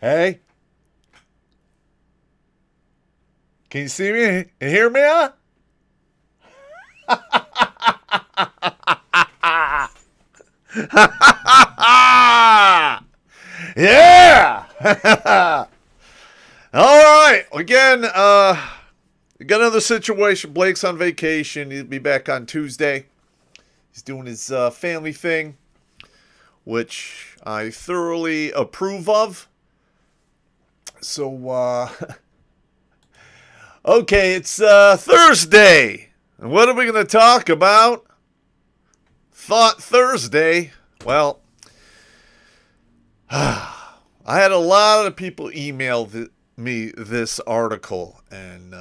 Hey, can you see me and hear me? Huh? Yeah. All right. Again, we got another situation. Blake's on vacation. He'll be back on Tuesday. He's doing his family thing, which I thoroughly approve of. So, okay, it's Thursday. And what are we going to talk about? Thought Thursday. Well, I had a lot of people email me this article, and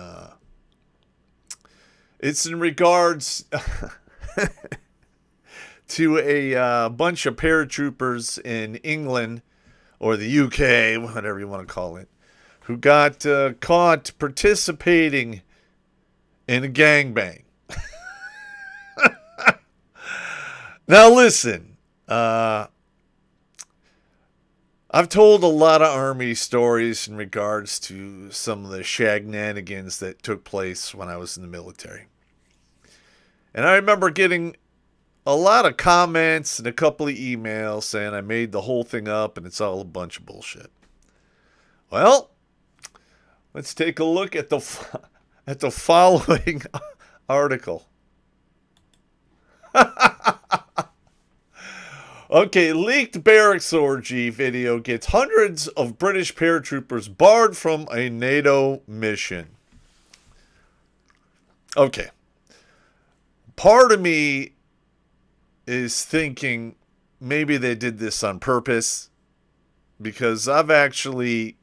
it's in regards to a bunch of paratroopers in England or the UK, whatever you want to call it, who got caught participating in a gangbang. Now listen, I've told a lot of Army stories in regards to some of the shenanigans that took place when I was in the military. And I remember getting a lot of comments and a couple of emails saying I made the whole thing up and it's all a bunch of bullshit. Well, let's take a look at the following article. Okay, leaked Barracks orgy video gets hundreds of British paratroopers barred from a NATO mission. Okay. Part of me is thinking maybe they did this on purpose, because I've actually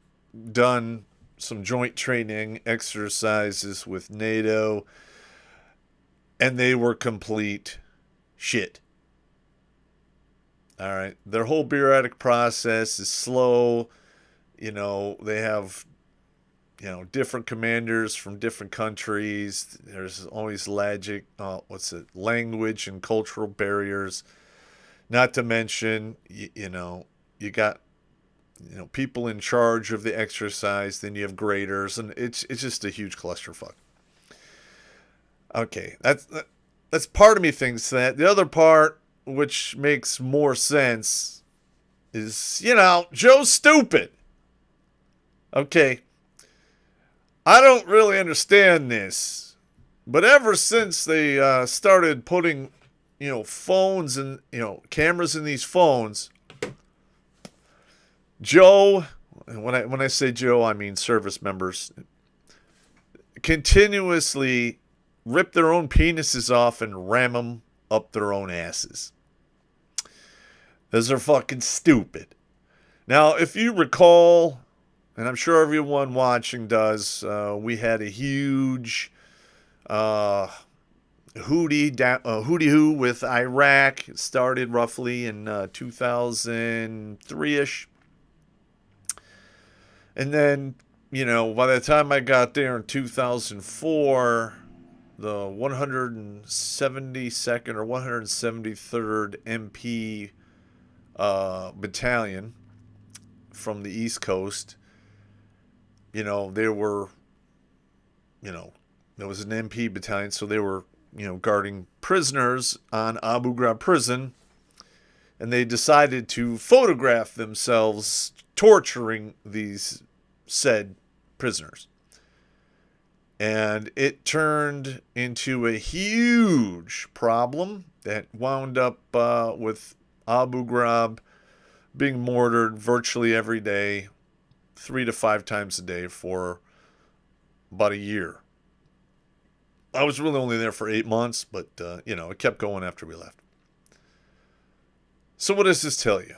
done some joint training exercises with NATO, and they were complete shit. All right. Their whole bureaucratic process is slow. You know, they have, different commanders from different countries. There's always language and cultural barriers. Not to mention, you got, people in charge of the exercise. Then you have graders, and it's just a huge clusterfuck. Okay, that's part of me thinks that. The other part, which makes more sense, is, Joe's stupid. Okay. I don't really understand this, but ever since they started putting, phones and, cameras in these phones, Joe, and when I say Joe, I mean service members, continuously rip their own penises off and ram them up their own asses. Those are fucking stupid. Now, if you recall, and I'm sure everyone watching does, we had a huge hooty-hoo with Iraq. It started roughly in 2003-ish. And then, by the time I got there in 2004, the 172nd or 173rd MP battalion from the East Coast, there was an MP battalion, so they were, guarding prisoners on Abu Ghraib prison, and they decided to photograph themselves torturing these said prisoners. And it turned into a huge problem that wound up with Abu Ghraib being mortared virtually every day, 3 to 5 times a day for about a year. I was really only there for 8 months, but, it kept going after we left. So what does this tell you?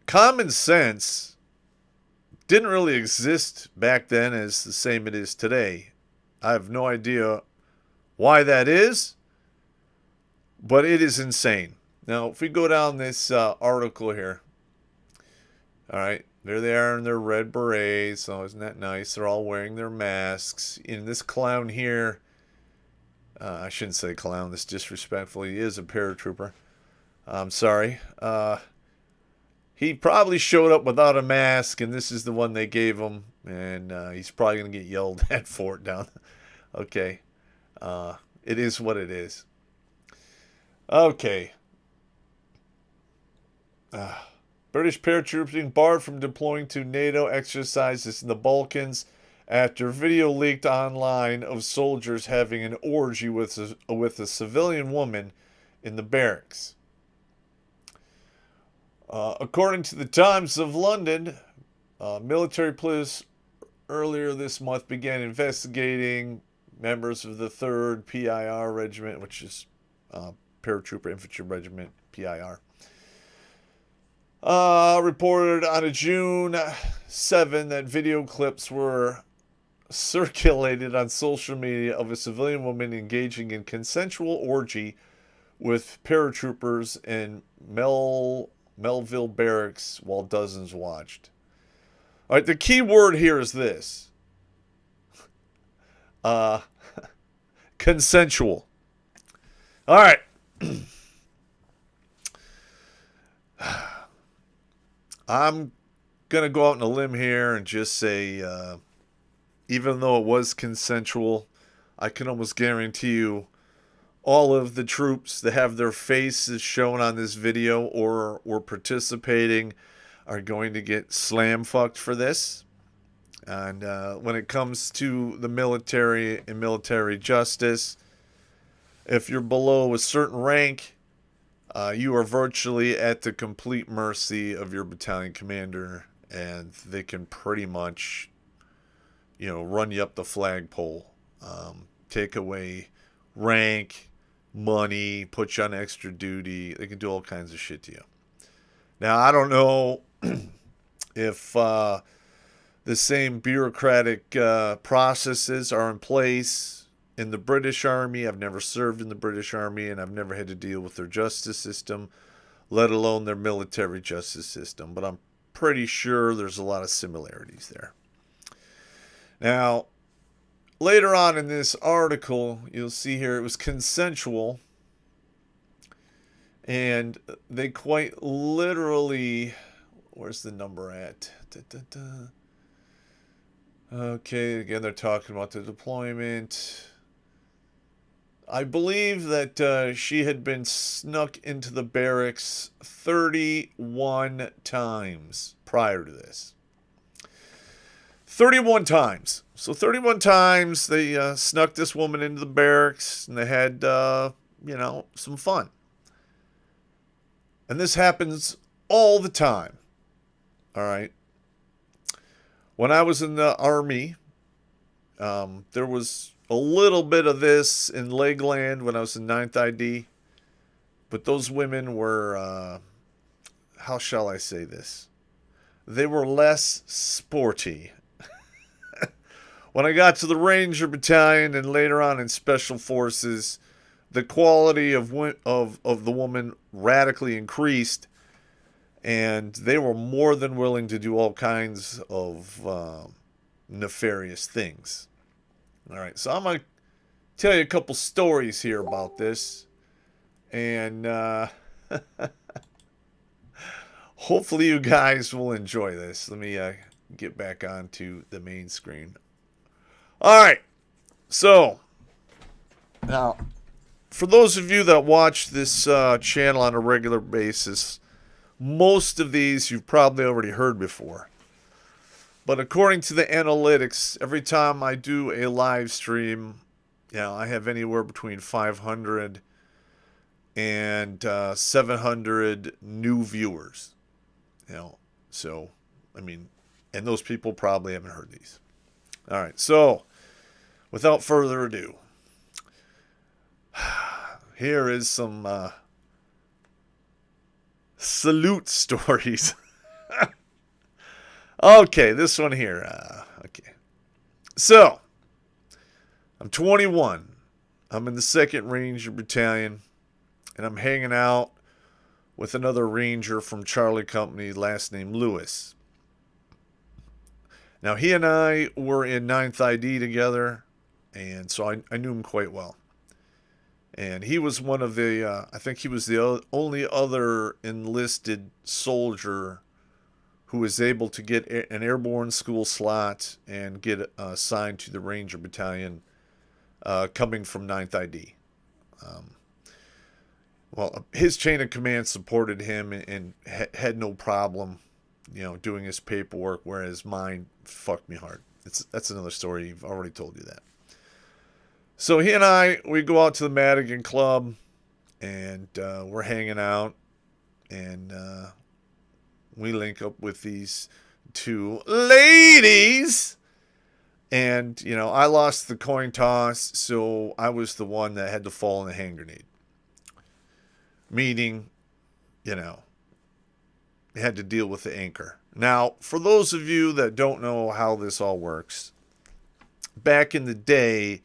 Common sense didn't really exist back then as the same it is today. I have no idea why that is, but it is insane. Now, if we go down this article here, all right, there they are in their red berets. Oh, isn't that nice? They're all wearing their masks. In this clown here, I shouldn't say clown, this disrespectfully, he is a paratrooper. I'm sorry. he probably showed up without a mask, and this is the one they gave him, and he's probably going to get yelled at for it down. Okay. It is what it is. Okay. British paratroopers being barred from deploying to NATO exercises in the Balkans after video leaked online of soldiers having an orgy with a civilian woman in the barracks. According to the Times of London, military police earlier this month began investigating members of the 3rd PIR Regiment, which is Paratrooper Infantry Regiment, PIR. Reported on a June 7 that video clips were circulated on social media of a civilian woman engaging in consensual orgy with paratroopers in Melville Barracks while dozens watched. All right, the key word here is this. Consensual. All right. I'm going to go out on a limb here and just say, even though it was consensual, I can almost guarantee you all of the troops that have their faces shown on this video or were participating are going to get slam fucked for this. And when it comes to the military and military justice, if you're below a certain rank, you are virtually at the complete mercy of your battalion commander, and they can pretty much, run you up the flagpole, take away rank, money, put you on extra duty. They can do all kinds of shit to you. Now, I don't know if the same bureaucratic processes are in place in the British Army. I've never served in the British Army, and I've never had to deal with their justice system, let alone their military justice system. But I'm pretty sure there's a lot of similarities there. Now, later on in this article, you'll see here it was consensual, and they quite literally... Where's the number at? Okay, again, they're talking about the deployment. I believe that she had been snuck into the barracks 31 times prior to this. 31 times. So 31 times they snuck this woman into the barracks, and they had, some fun. And this happens all the time. All right. When I was in the Army, there was a little bit of this in Legland when I was in 9th ID. But those women were, how shall I say this? They were less sporty. When I got to the Ranger Battalion and later on in Special Forces, the quality of the woman radically increased. And they were more than willing to do all kinds of nefarious things. All right, so I'm going to tell you a couple stories here about this. And hopefully you guys will enjoy this. Let me get back onto the main screen. All right, so now, for those of you that watch this channel on a regular basis, most of these you've probably already heard before. But according to the analytics, every time I do a live stream, I have anywhere between 500 and 700 new viewers. So, and those people probably haven't heard these. All right, so without further ado, here is some salute stories. Okay, this one here. Okay. So, I'm 21. I'm in the 2nd Ranger Battalion, and I'm hanging out with another Ranger from Charlie Company, last name Lewis. Now, he and I were in 9th ID together, and so I knew him quite well. And he was one of the, I think he was the only other enlisted soldier who was able to get an airborne school slot and get assigned to the Ranger Battalion coming from 9th ID. Well, his chain of command supported him and had no problem, doing his paperwork, whereas mine fucked me hard. That's another story. I've already told you that. So he and we go out to the Madigan Club, and we're hanging out, and we link up with these two ladies. And, I lost the coin toss, so I was the one that had to fall in the hand grenade. Meaning, had to deal with the anchor. Now, for those of you that don't know how this all works, back in the day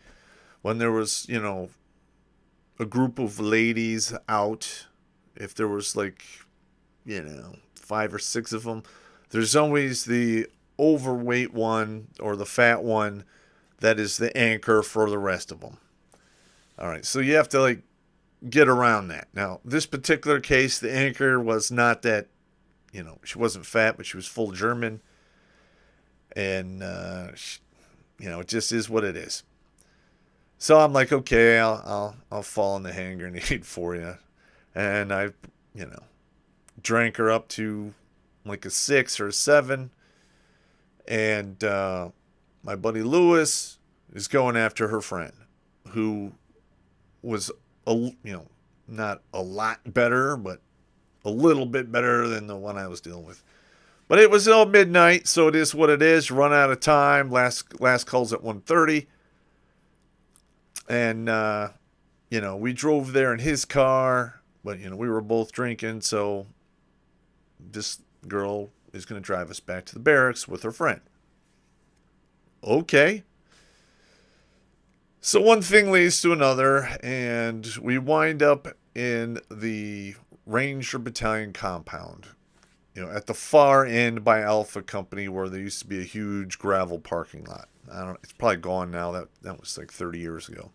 when there was, a group of ladies out, if there was 5 or 6 of them, there's always the overweight one or the fat one that is the anchor for the rest of them. All right, so you have to get around that. Now, this particular case, the anchor was not that, she wasn't fat, but she was full German. And, it just is what it is. So I'm like, okay, I'll fall in the hand grenade for you. And I, drank her up to a 6 or a 7. And my buddy Lewis is going after her friend, who was not a lot better, but a little bit better than the one I was dealing with. But it was all midnight, so it is what it is. Run out of time. Last call's at 1:30. And, we drove there in his car, but, we were both drinking, so this girl is going to drive us back to the barracks with her friend. Okay. So one thing leads to another, and we wind up in the Ranger Battalion compound, at the far end by Alpha Company, where there used to be a huge gravel parking lot. It's probably gone now. That was 30 years ago.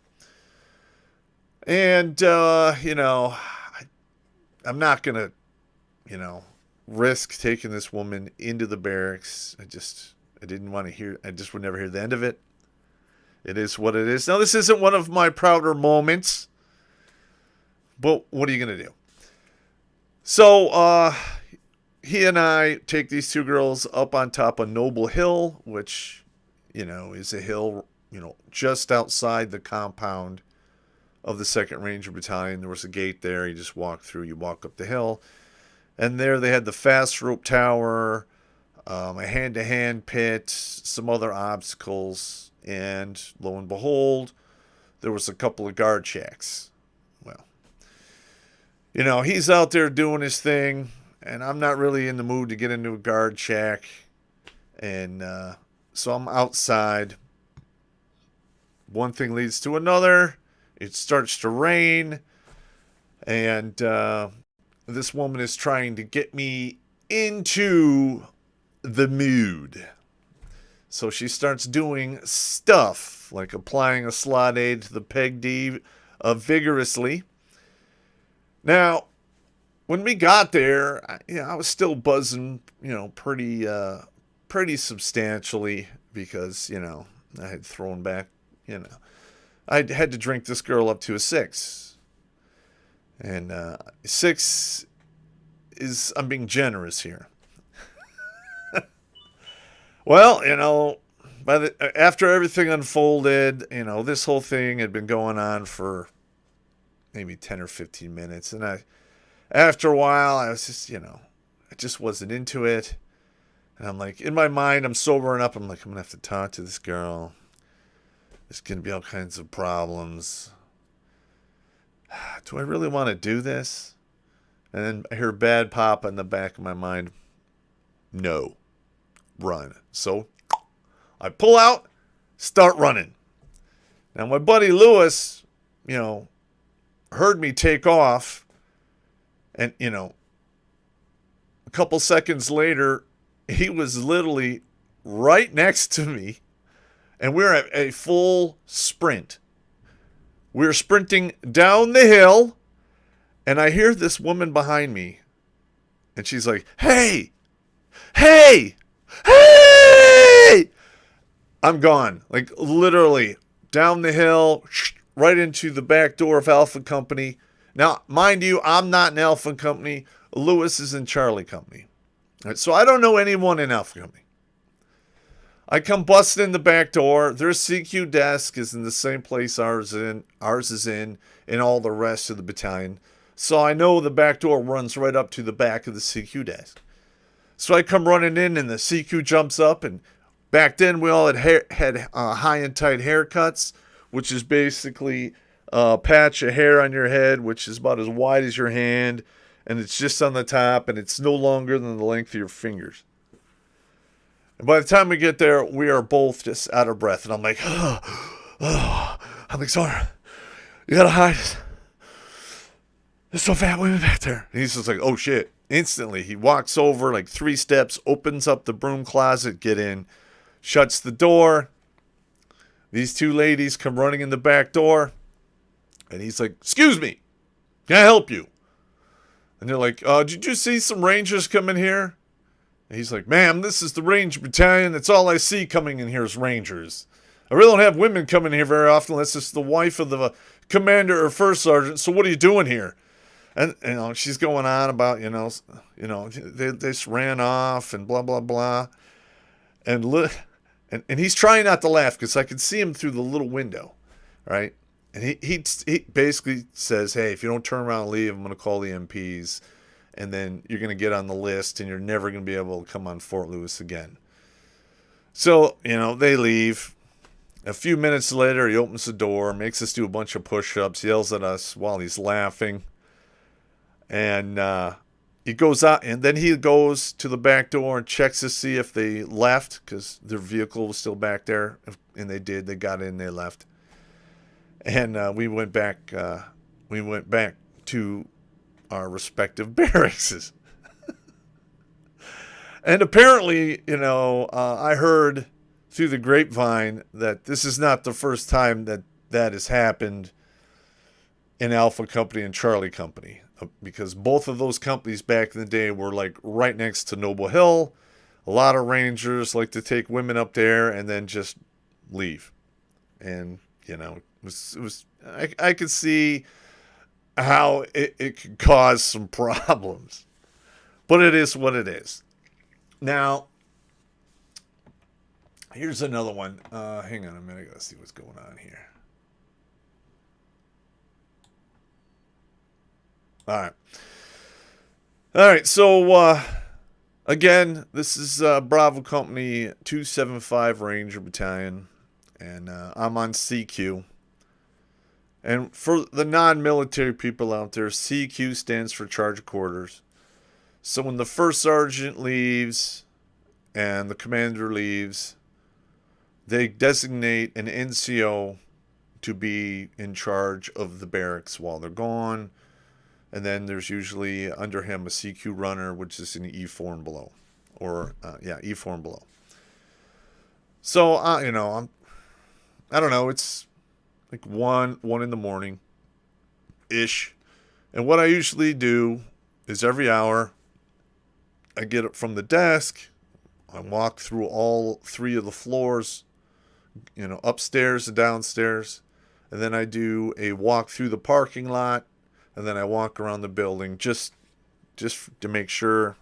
And, I'm not going to, risk taking this woman into the barracks. I didn't want to hear, I just would never hear the end of it. It is what it is. Now, this isn't one of my prouder moments, but what are you going to do? So, he and I take these two girls up on top of Noble Hill, which, is a hill, just outside the compound of the 2nd Ranger Battalion. There was a gate there. You just walk through. You walk up the hill. And there they had the fast rope tower, a hand-to-hand pit, some other obstacles. And lo and behold, there was a couple of guard shacks. Well, he's out there doing his thing, and I'm not really in the mood to get into a guard shack. And so I'm outside. One thing leads to another. It starts to rain, and this woman is trying to get me into the mood. So she starts doing stuff, like applying a slot aid to the peg D vigorously. Now, when we got there, I was still buzzing, pretty substantially because, I had thrown back, I had to drink this girl up to a 6. And 6 is, I'm being generous here. Well, after everything unfolded, this whole thing had been going on for maybe 10 or 15 minutes. And after a while, I was just, I just wasn't into it. And I'm like, in my mind, I'm sobering up. I'm like, I'm going to have to talk to this girl. There's going to be all kinds of problems. Do I really want to do this? And then I hear bad Popp in the back of my mind. No. Run. So I pull out, start running. Now my buddy Lewis, heard me take off. And, a couple seconds later, he was literally right next to me. And we're at a full sprint. We're sprinting down the hill. And I hear this woman behind me. And she's like, hey, hey, hey, I'm gone. Like literally down the hill, right into the back door of Alpha Company. Now, mind you, I'm not in Alpha Company. Lewis is in Charlie Company. All right, so I don't know anyone in Alpha Company. I come busting in the back door. Their CQ desk is in the same place ours is in, and all the rest of the battalion. So I know the back door runs right up to the back of the CQ desk. So I come running in, and the CQ jumps up. And back then, we all had high and tight haircuts, which is basically a patch of hair on your head, which is about as wide as your hand, and it's just on the top, and it's no longer than the length of your fingers. And by the time we get there, we are both just out of breath. And I'm like, I'm like, sorry, you gotta hide it. There's some fat women back there. And he's just like, oh shit. Instantly, he walks over like 3 steps, opens up the broom closet, get in, shuts the door. These 2 ladies come running in the back door. And he's like, excuse me, can I help you? And they're like, did you see some Rangers come in here? And he's like, ma'am, this is the Ranger Battalion. That's all I see coming in here is Rangers. I really don't have women coming here very often unless it's the wife of the commander or first sergeant. So what are you doing here? And she's going on about, they just ran off and blah, blah, blah. And he's trying not to laugh because I can see him through the little window, right? And he basically says, hey, if you don't turn around and leave, I'm going to call the MPs. And then you're going to get on the list and you're never going to be able to come on Fort Lewis again. So, they leave. A few minutes later, he opens the door, makes us do a bunch of push-ups, yells at us while he's laughing. And he goes out, and then he goes to the back door and checks to see if they left because their vehicle was still back there. And they did. They got in, they left. And we went back to our respective barracks. And apparently, I heard through the grapevine that this is not the first time that has happened in Alpha Company and Charlie Company, because both of those companies back in the day were like right next to Noble Hill. A lot of Rangers like to take women up there and then just leave. And, it was I could see how it could cause some problems. But it is what it is. Now, here's another one. Hang on a minute. I gotta see what's going on here. All right. So, again, this is Bravo Company 275 Ranger Battalion. And I'm on CQ. And for the non-military people out there, CQ stands for Charge of Quarters. So when the first sergeant leaves and the commander leaves, they designate an NCO to be in charge of the barracks while they're gone. And then there's usually under him a CQ runner, which is an E4 and below. E4 and below. So, I don't know, it's like 1 in the morning ish. And what I usually do is every hour I get up from the desk, I walk through all 3 of the floors, upstairs and downstairs, and then I do a walk through the parking lot, and then I walk around the building just to make sure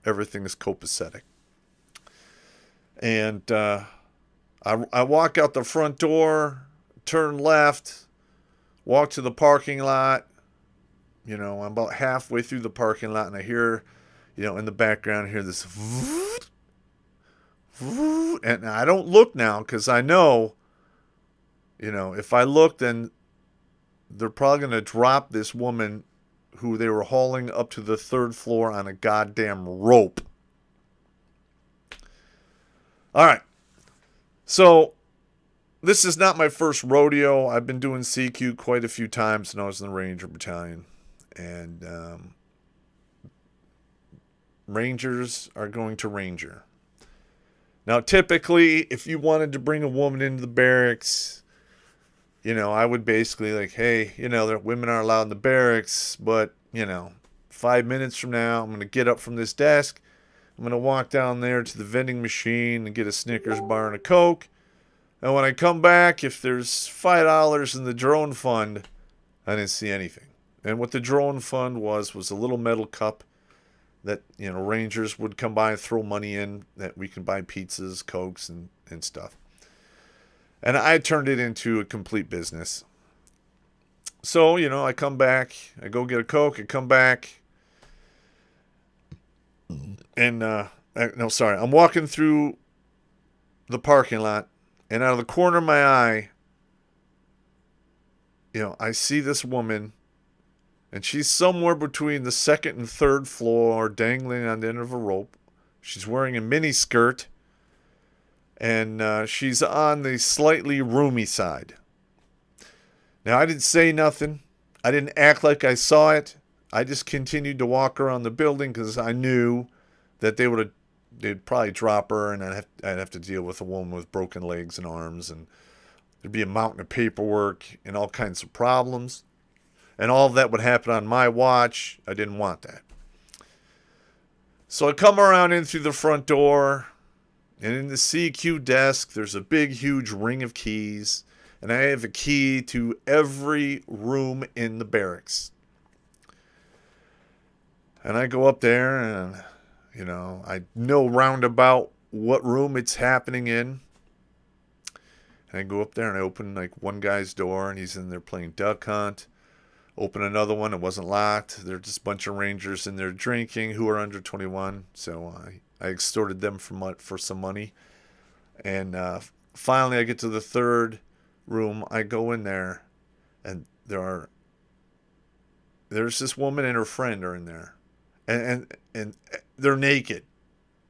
everything is copacetic. And I walk out the front door, turn left, walk to the parking lot. I'm about halfway through the parking lot, and I hear, in the background, I hear this, and I don't look now because I know, if I look, then they're probably going to drop this woman who they were hauling up to the 3rd floor on a goddamn rope. All right. So, this is not my first rodeo. I've been doing CQ quite a few times when I was in the Ranger Battalion. And Rangers are going to Ranger. Now, typically, if you wanted to bring a woman into the barracks, I would basically like, hey, women are allowed in the barracks, but, 5 minutes from now, I'm going to get up from this desk. I'm going to walk down there to the vending machine and get a Snickers bar and a Coke. And when I come back, if there's $5 in the drone fund, I didn't see anything. And what the drone fund was a little metal cup that, Rangers would come by and throw money in that we can buy pizzas, Cokes, and stuff. And I turned it into a complete business. So, I come back, I go get a Coke, I come back, and, I'm walking through the parking lot, and out of the corner of my eye, I see this woman, and she's somewhere between the second and third floor, dangling on the end of a rope. She's wearing a mini skirt, and she's on the slightly roomy side. Now, I didn't say nothing. I didn't act like I saw it. I just continued to walk around the building because I knew that they'd probably drop her, and I'd have to deal with a woman with broken legs and arms, and there'd be a mountain of paperwork and all kinds of problems. And all of that would happen on my watch. I didn't want that. So I come around in through the front door, and in the CQ desk, there's a big, huge ring of keys. And I have a key to every room in the barracks. And I go up there and, I know roundabout what room it's happening in. And I go up there and I open one guy's door and he's in there playing duck hunt. Open another one, it wasn't locked. There's just a bunch of Rangers in there drinking who are under 21. So I extorted them for some money. And finally I get to the third room. I go in there, and there's this woman and her friend are in there, and they're naked.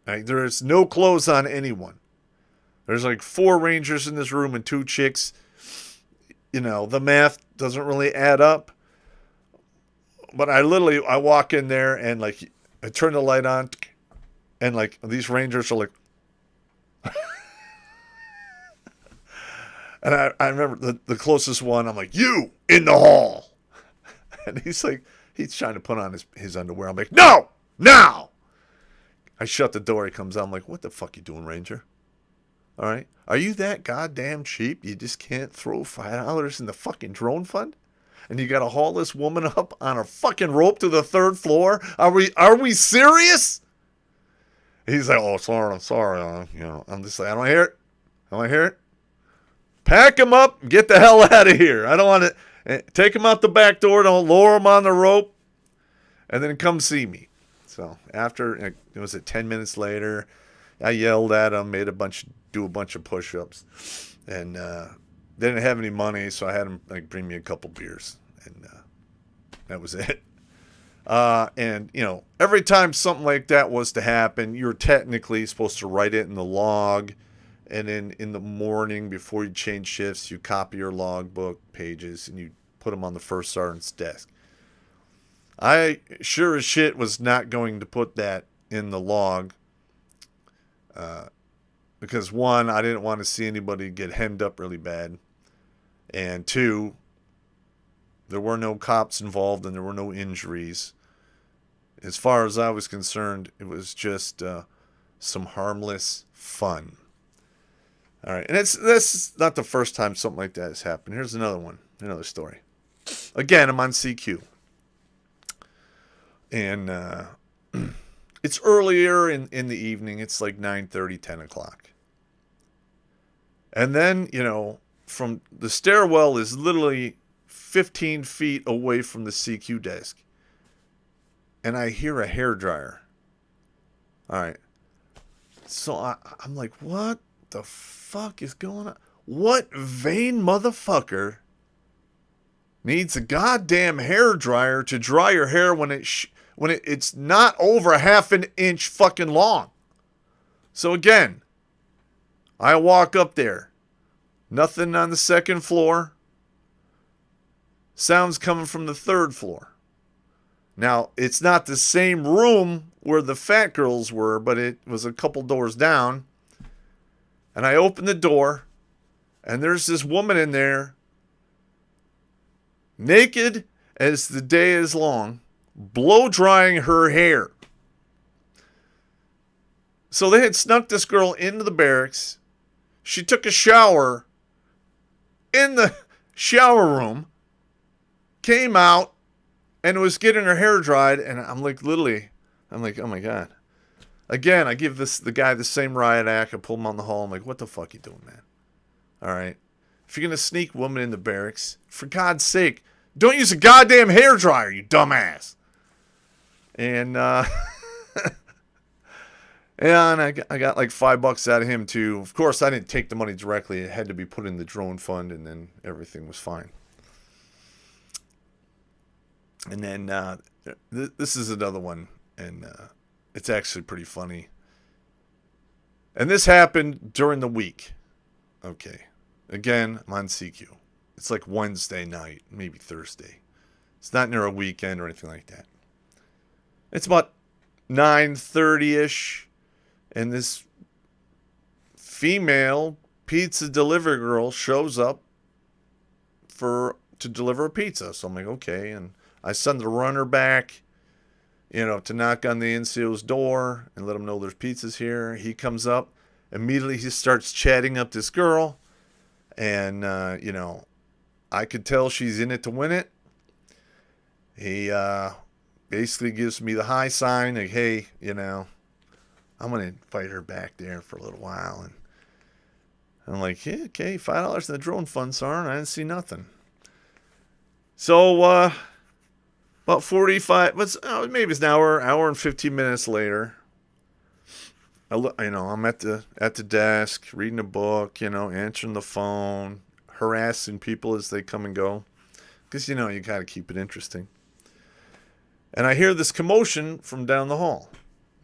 There's no clothes on anyone. There's 4 Rangers in this room and 2 chicks. The math doesn't really add up. But I walk in there and I turn the light on, and these Rangers are And I remember the closest one, I'm like, you in the hall. And he's trying to put on his underwear. I'm like, no, now. I shut the door. He comes out. I'm like, what the fuck you doing, Ranger? All right. Are you that goddamn cheap? You just can't throw $5 in the fucking drone fund? And you got to haul this woman up on a fucking rope to the 3rd floor? Are we serious? He's like, oh, sorry. I'm just like, I don't hear it. I don't hear it. Pack him up and get the hell out of here. I don't want to take him out the back door. Don't lower him on the rope. And then come see me. So after, it was 10 minutes later, I yelled at him, do a bunch of push-ups. And they didn't have any money, so I had him bring me a couple beers. And that was it. And, every time something like that was to happen, you're technically supposed to write it in the log. And then in the morning, before you change shifts, you copy your logbook pages and you put them on the first sergeant's desk. I sure as shit was not going to put that in the log. Because 1, I didn't want to see anybody get hemmed up really bad. And 2, there were no cops involved and there were no injuries. As far as I was concerned, it was just some harmless fun. All right, and that's not the first time something like that has happened. Here's another story. Again, I'm on CQ. And it's earlier in the evening. It's 9:30, 10 o'clock. And then, from the stairwell is literally 15 feet away from the CQ desk. And I hear a hairdryer. All right. So I'm like, what the fuck is going on? What vain motherfucker needs a goddamn hairdryer to dry your hair when it's not over half an inch fucking long? So again, I walk up there. Nothing on the 2nd floor. Sounds coming from the 3rd floor. Now, it's not the same room where the fat girls were, but it was a couple doors down. And I open the door, and there's this woman in there, naked as the day is long, blow drying her hair. So they had snuck this girl into the barracks. She took a shower in the shower room, came out, and was getting her hair dried. And I'm like, literally, I'm like, oh my God. Again, I give the guy the same riot act. I pull him on the hall. I'm like, what the fuck you doing, man? All right. If you're going to sneak women in the barracks, for God's sake, don't use a goddamn hairdryer, you dumbass. And, and I got like $5 out of him, too. Of course, I didn't take the money directly. It had to be put in the drone fund, and then everything was fine. And then this is another one, and it's actually pretty funny. And this happened during the week. Okay. Again, I'm on CQ. It's like Wednesday night, maybe Thursday. It's not near a weekend or anything like that. It's about 9:30-ish, and this female pizza delivery girl shows up to deliver a pizza. So I'm like, okay, and I send the runner back, to knock on the NCO's door and let him know there's pizzas here. He comes up. Immediately he starts chatting up this girl. And, I could tell she's in it to win it. He basically gives me the high sign. Like, hey, I'm going to invite her back there for a little while. And I'm like, yeah, okay, $5 in the drone fund, Sarn. I didn't see nothing. So, about 45, maybe it's an hour and 15 minutes later. I'm at the desk, reading a book, answering the phone, harassing people as they come and go. Because, you got to keep it interesting. And I hear this commotion from down the hall.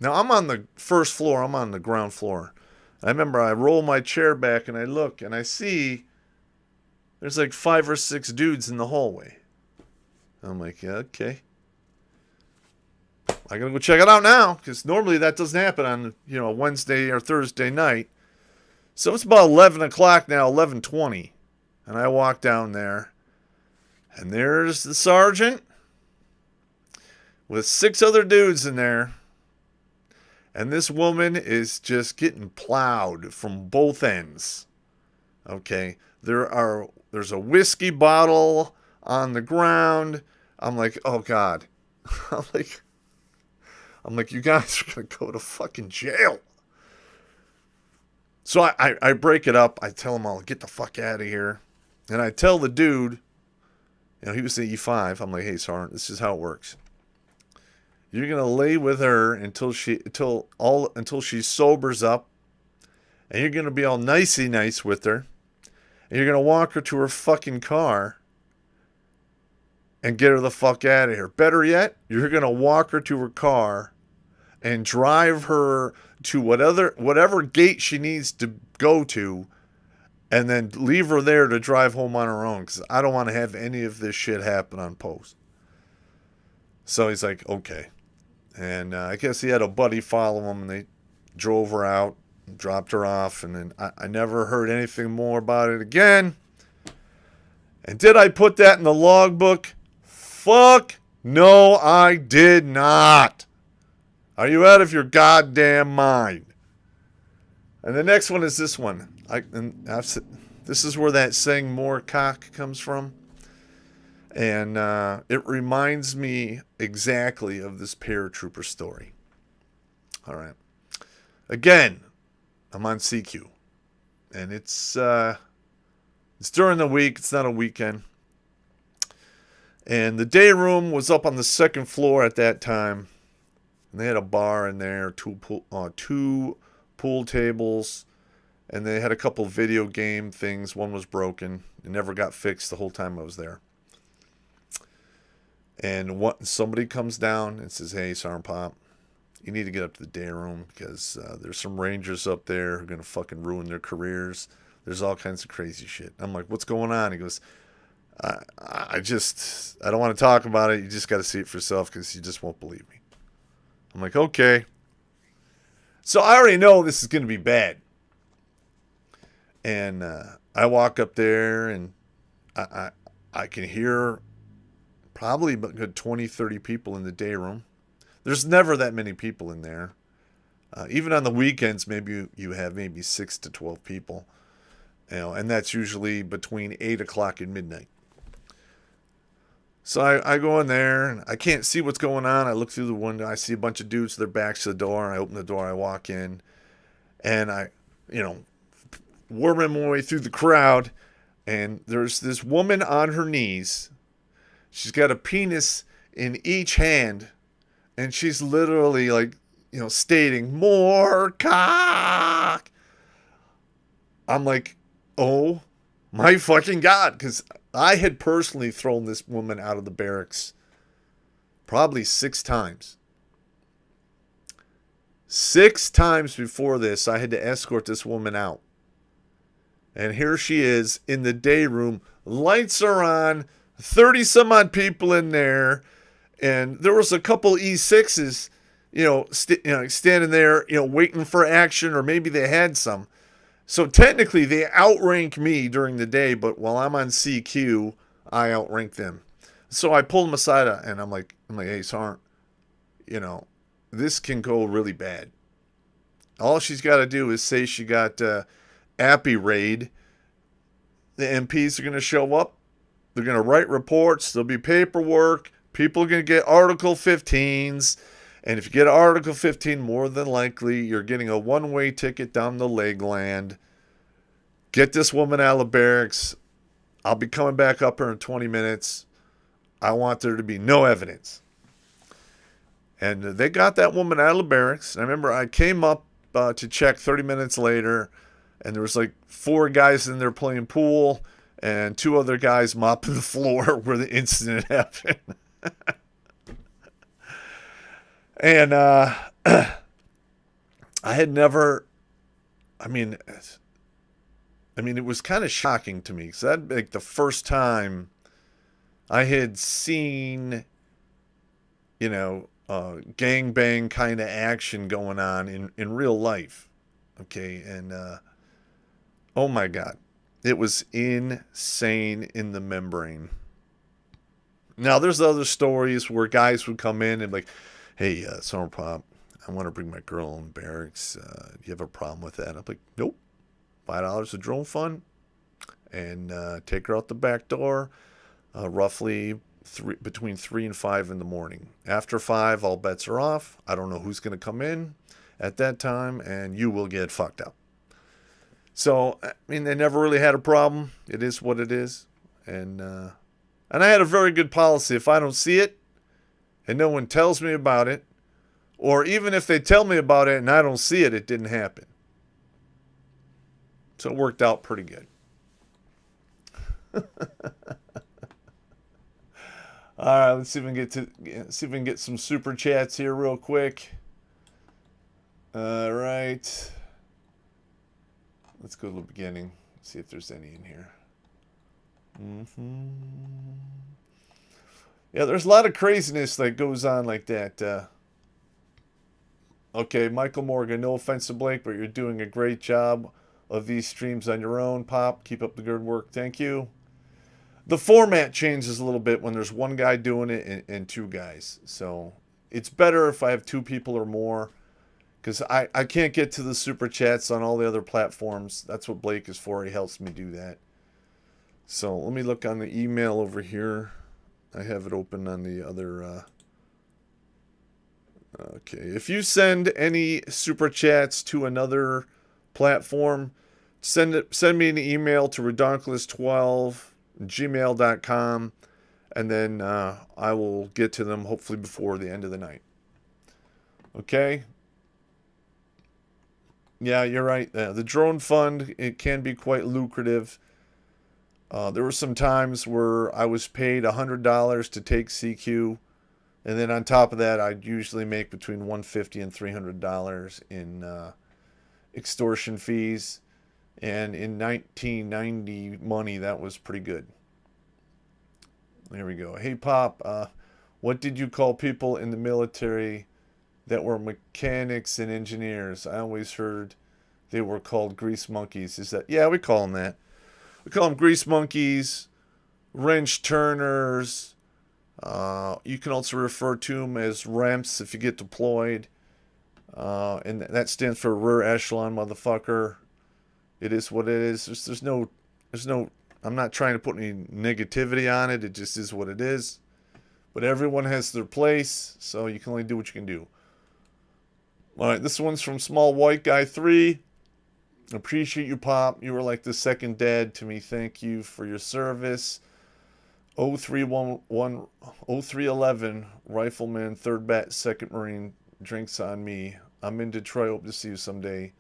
Now, I'm on the first floor. I'm on the ground floor. I remember I roll my chair back and I look and I see there's like 5 or 6 dudes in the hallway. I'm like, yeah, okay. I gotta go check it out now, because normally that doesn't happen on, a Wednesday or Thursday night. So it's about 11 o'clock now, 11:20. And I walk down there, and there's the sergeant with 6 other dudes in there. And this woman is just getting plowed from both ends. Okay, there's a whiskey bottle on the ground. I'm like, oh God. I'm like, you guys are going to go to fucking jail. So I break it up. I tell him I'll get the fuck out of here. And I tell the dude, he was the E5. I'm like, hey, Sergeant, this is how it works. You're going to lay with her until she sobers up. And you're going to be all nicey nice with her. And you're going to walk her to her fucking car and get her the fuck out of here. Better yet, you're going to walk her to her car and drive her to whatever gate she needs to go to, and then leave her there to drive home on her own, because I don't want to have any of this shit happen on post. So he's like, okay. And I guess he had a buddy follow him, and they drove her out, dropped her off, and then I never heard anything more about it again. And did I put that in the logbook? Fuck no, I did not. Are you out of your goddamn mind? And the next one is this one. This is where that saying more cock comes from. And it reminds me exactly of this paratrooper story. All right. Again, I'm on CQ. And it's during the week. It's not a weekend. And the Dayroom was up on the second floor at that time. And they had a bar in there, 2 pool tables, and they had a couple video game things. One was broken. It never got fixed the whole time I was there. And somebody comes down and says, hey, Sergeant Popp, you need to get up to the Dayroom, because there's some Rangers up there who are going to fucking ruin their careers. There's all kinds of crazy shit. I'm like, what's going on? He goes, I don't want to talk about it. You just got to see it for yourself, because you just won't believe me. I'm like, okay. So I already know this is going to be bad. And I walk up there, and I can hear probably a good 20, 30 people in the Dayroom. There's never that many people in there. Even on the weekends, maybe you have maybe 6 to 12 people, and that's usually between 8 o'clock and midnight. So I go in there, and I can't see what's going on. I look through the window. I see a bunch of dudes with their backs to the door. I open the door. I walk in, and I, worming my way through the crowd, and there's this woman on her knees. She's got a penis in each hand, and she's literally like, stating, "More cock." I'm like, oh my fucking God, because I had personally thrown this woman out of the barracks probably 6 times. 6 times before this, I had to escort this woman out. And here she is in the day room. Lights are on. 30 some odd people in there. And there was a couple E6s, standing there, waiting for action, or maybe they had some. So technically, they outrank me during the day, but while I'm on CQ, I outrank them. So I pulled them aside, and I'm like, hey, Sarn, this can go really bad. All she's got to do is say she got Appy raid. The MPs are going to show up. They're going to write reports. There'll be paperwork. People are going to get Article 15s. And if you get Article 15, more than likely, you're getting a one-way ticket down the Lakeland. Get this woman out of the barracks. I'll be coming back up here in 20 minutes. I want there to be no evidence. And they got that woman out of the barracks. And I remember I came up to check 30 minutes later, and there was like 4 guys in there playing pool and 2 other guys mopping the floor where the incident happened. And I had never, I mean, it was kind of shocking to me, because that'd be like the first time I had seen, gangbang kind of action going on in real life. Okay, and oh my God, it was insane in the membrane. Now, there's other stories where guys would come in and be like, hey, Summer Popp, I want to bring my girl in barracks. Do you have a problem with that? I'm like, nope. $5 a drone fund, and take her out the back door, roughly between 3 and 5 in the morning. After 5, all bets are off. I don't know who's going to come in at that time, and you will get fucked up. So, they never really had a problem. It is what it is. And I had a very good policy. If I don't see it, and no one tells me about it, or even if they tell me about it and I don't see it, it didn't happen. So it worked out pretty good. All right, let's see if we can get some super chats here real quick. All right. Let's go to the beginning. See if there's any in here. Yeah, there's a lot of craziness that goes on like that. Okay, Michael Morgan, no offense to Blake, but you're doing a great job of these streams on your own, Popp. Keep up the good work. Thank you. The format changes a little bit when there's one guy doing it and 2 guys. So it's better if I have 2 people or more, because I can't get to the super chats on all the other platforms. That's what Blake is for. He helps me do that. So let me look on the email over here. I have it open on the other. Okay, if you send any super chats to another platform, send me an email to redonkulas12@gmail.com, and then I will get to them hopefully before the end of the night. Okay. Yeah, you're right. The drone fund, it can be quite lucrative. There were some times where I was paid $100 to take CQ, and then on top of that, I'd usually make between $150 and $300 in extortion fees. And in 1990 money, that was pretty good. There we go. Hey, Popp, what did you call people in the military that were mechanics and engineers? I always heard they were called grease monkeys. Is that? Yeah, we call them that. We call them grease monkeys, wrench turners. You can also refer to them as ramps if you get deployed. And that stands for rear echelon, motherfucker. It is what it is. There's no. I'm not trying to put any negativity on it. It just is what it is. But everyone has their place, so you can only do what you can do. All right, this one's from Small White Guy 3. Appreciate you, Popp. You were like the second dad to me. Thank you for your service. 0311 Rifleman, 3rd Bat, 2nd Marine. Drinks on me. I'm in Detroit. Hope to see you someday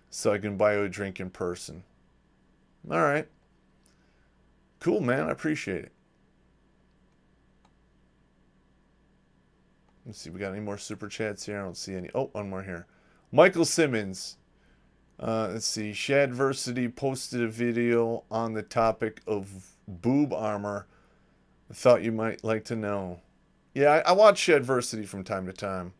so I can buy you a drink in person. All right. Cool, man. I appreciate it. Let's see. We got any more super chats here? I don't see any. Oh, one more here. Michael Simmons. Let's see. Shadversity posted a video on the topic of boob armor. I thought you might like to know. Yeah, I watch Shadversity from time to time.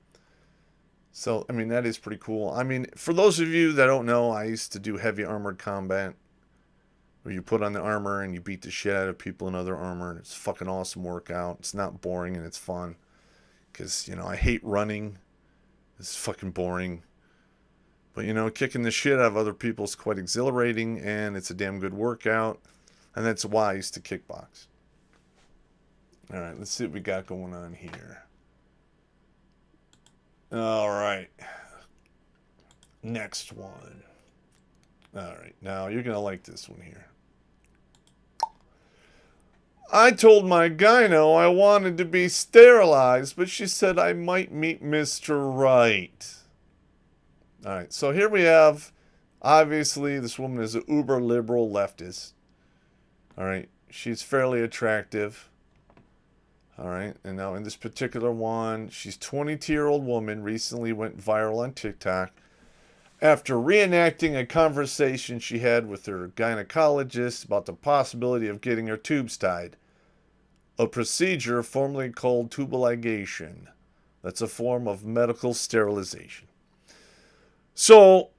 So, I mean, that is pretty cool. I mean, for those of you that don't know, I used to do heavy armored combat. Where you put on the armor and you beat the shit out of people in other armor. And it's a fucking awesome workout. It's not boring and it's fun. Because, you know, I hate running. It's fucking boring. But, you know, kicking the shit out of other people is quite exhilarating. And it's a damn good workout. And that's why I used to kickbox. Alright, let's see what we got going on here. Alright. Next one. Alright, now you're going to like this one here. I told my gyno I wanted to be sterilized, but she said I might meet Mr. Right. Alright, so here we have, obviously, this woman is an uber liberal leftist. Alright, she's fairly attractive. Alright, and now in this particular one, she's a 22-year-old woman, recently went viral on TikTok after reenacting a conversation she had with her gynecologist about the possibility of getting her tubes tied. A procedure formerly called tubal ligation. That's a form of medical sterilization. So,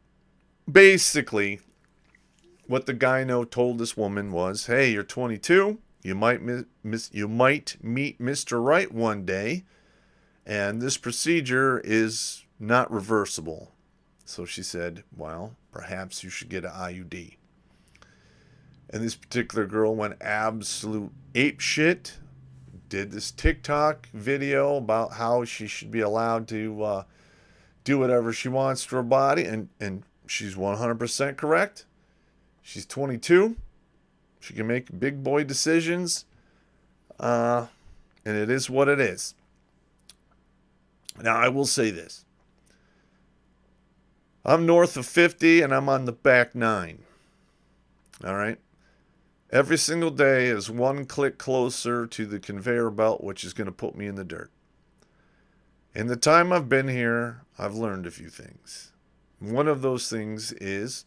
basically, what the gyno told this woman was, hey, you're 22, you might meet Mr. Right one day, and this procedure is not reversible. So she said, well, perhaps you should get an IUD. And this particular girl went absolute apeshit, did this TikTok video about how she should be allowed to do whatever she wants to her body, and she's 100% correct. She's 22. She can make big boy decisions, and it is what it is. Now, I will say this. I'm north of 50 and I'm on the back 9. All right. Every single day is one click closer to the conveyor belt, which is going to put me in the dirt. In the time I've been here, I've learned a few things. One of those things is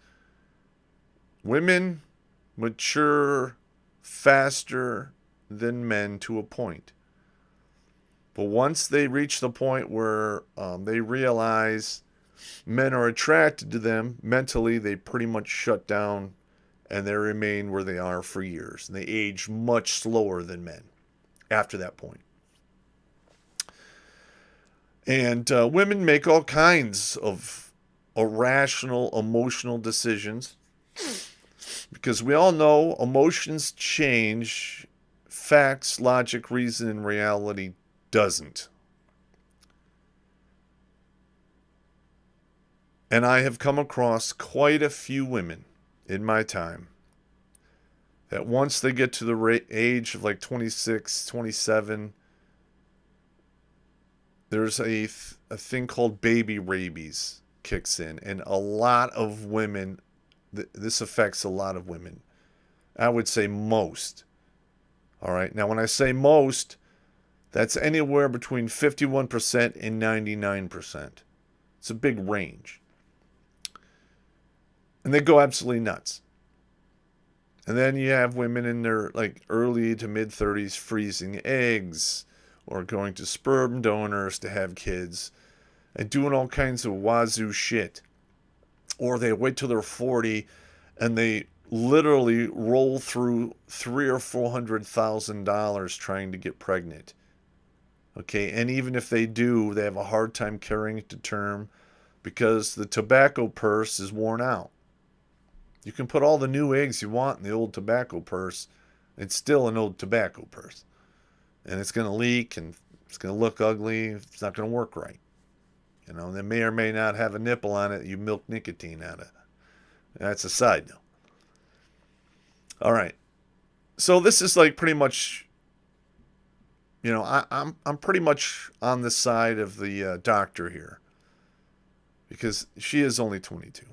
women mature faster than men to a point. But once they reach the point where they realize men are attracted to them, mentally they pretty much shut down and they remain where they are for years. And they age much slower than men after that point. And women make all kinds of irrational, emotional decisions. Because we all know emotions change, facts, logic, reason, and reality doesn't. And I have come across quite a few women in my time that once they get to the age of like 26, 27, there's a thing called baby rabies kicks in. And a lot of women, this affects a lot of women. I would say most. All right. Now, when I say most, that's anywhere between 51% and 99%. It's a big range. And they go absolutely nuts. And then you have women in their like early to mid 30s freezing eggs or going to sperm donors to have kids and doing all kinds of wazoo shit. Or they wait till they're 40 and they literally roll through $300,000 or $400,000 trying to get pregnant. Okay, and even if they do, they have a hard time carrying it to term. because the tobacco purse is worn out. You can put all the new eggs you want in the old tobacco purse. It's still an old tobacco purse. And it's going to leak and it's going to look ugly. It's not going to work right. You know, they may or may not have a nipple on it. You milk nicotine out of it. That's a side note. All right. So this is like pretty much, you know, I'm pretty much on the side of the doctor here. Because she is only 22.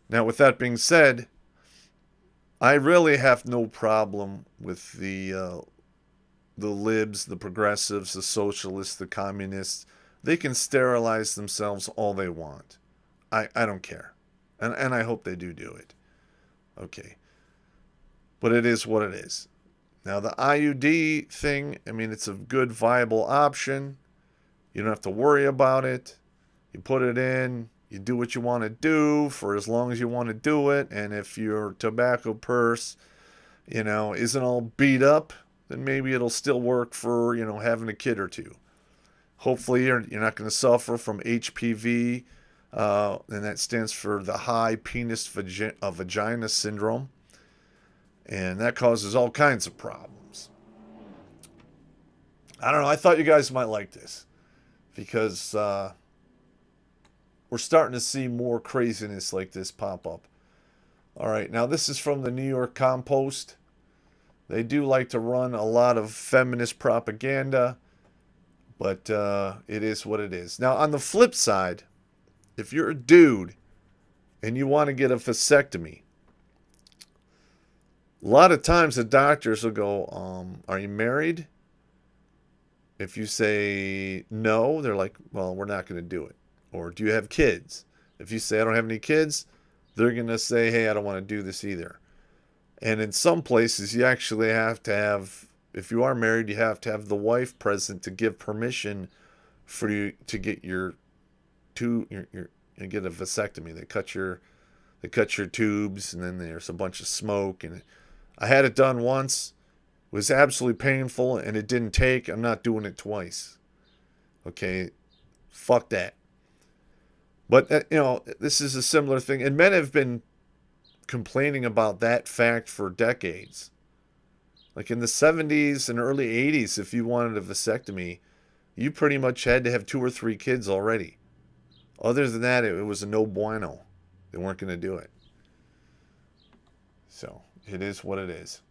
Now, with that being said, I really have no problem with the libs, the progressives, the socialists, the communists. They can sterilize themselves all they want. I don't care. And I hope they do it. Okay. But it is what it is. Now, the IUD thing, I mean, it's a good, viable option. You don't have to worry about it. You put it in. You do what you want to do for as long as you want to do it. And if your tobacco purse, you know, isn't all beat up, then maybe it'll still work for, you know, having a kid or two. Hopefully you're not going to suffer from HPV, and that stands for the high penis vagina syndrome. And that causes all kinds of problems. I don't know. I thought you guys might like this because we're starting to see more craziness like this pop up. All right, now this is from the New York Compost. They do like to run a lot of feminist propaganda, but it is what it is. Now, on the flip side, if you're a dude and you want to get a vasectomy, a lot of times the doctors will go, are you married? If you say no, they're like, well, we're not going to do it. Or do you have kids? If you say I don't have any kids, they're going to say, hey, I don't want to do this either. And in some places, you actually have to have, if you are married, you have to have the wife present to give permission for you to get you get a vasectomy. They cut your tubes, and then there's a bunch of smoke. And I had it done once. It was absolutely painful, and it didn't take. I'm not doing it twice. Okay, fuck that. But, you know, this is a similar thing. And men have been complaining about that fact for decades. Like in the 70s and early 80s, if you wanted a vasectomy, you pretty much had to have 2 or 3 kids already. Other than that, it was a no bueno. They weren't going to do it. So, it is what it is.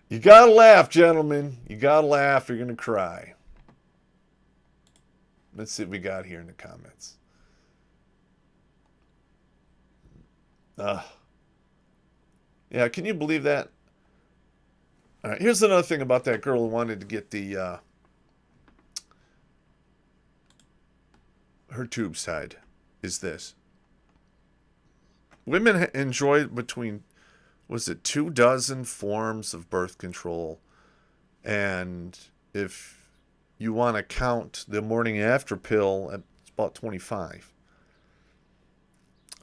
You gotta laugh, gentlemen. You gotta laugh. You're going to cry. Let's see what we got here in the comments. Yeah, can you believe that? All right, here's another thing about that girl who wanted to get the her tubes tied. Is this. Women enjoy between, was it 24 forms of birth control? And if you want to count the morning after pill, it's about 25.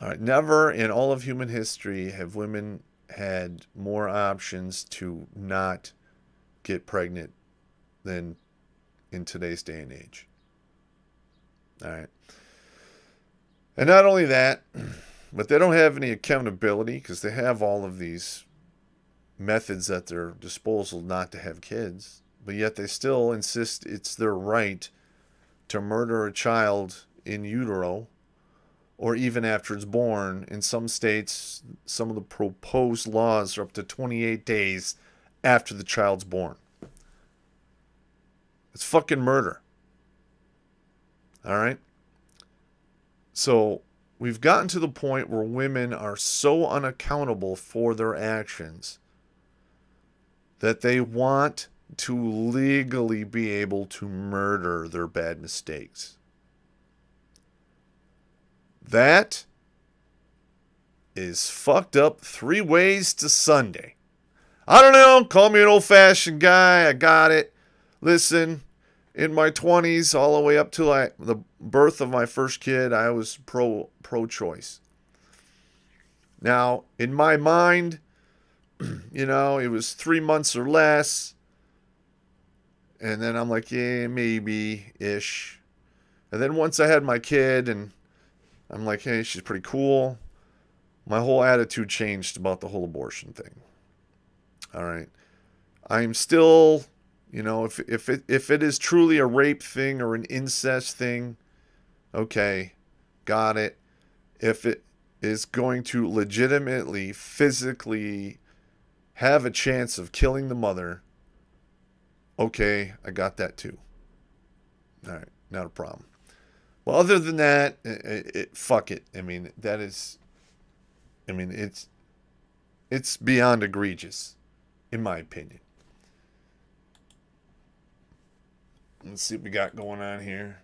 All right, never in all of human history have women had more options to not get pregnant than in today's day and age. All right. And not only that, but they don't have any accountability because they have all of these methods at their disposal not to have kids. But yet they still insist it's their right to murder a child in utero or even after it's born. In some states, some of the proposed laws are up to 28 days after the child's born. It's fucking murder. All right? So we've gotten to the point where women are so unaccountable for their actions that they want to legally be able to murder their bad mistakes. That is fucked up 3 ways to Sunday. I don't know. Call me an old-fashioned guy. I got it. Listen, in my 20s, all the way up to the birth of my first kid, I was pro-choice. Now, in my mind, you know, it was 3 months or less. And then I'm like, yeah, maybe-ish. And then once I had my kid and I'm like, hey, she's pretty cool, my whole attitude changed about the whole abortion thing. All right. I'm still, if it is truly a rape thing or an incest thing, okay, got it. If it is going to legitimately, physically have a chance of killing the mother, okay, I got that too. All right, not a problem. Well, other than that, fuck it. I mean, it's beyond egregious, in my opinion. Let's see what we got going on here.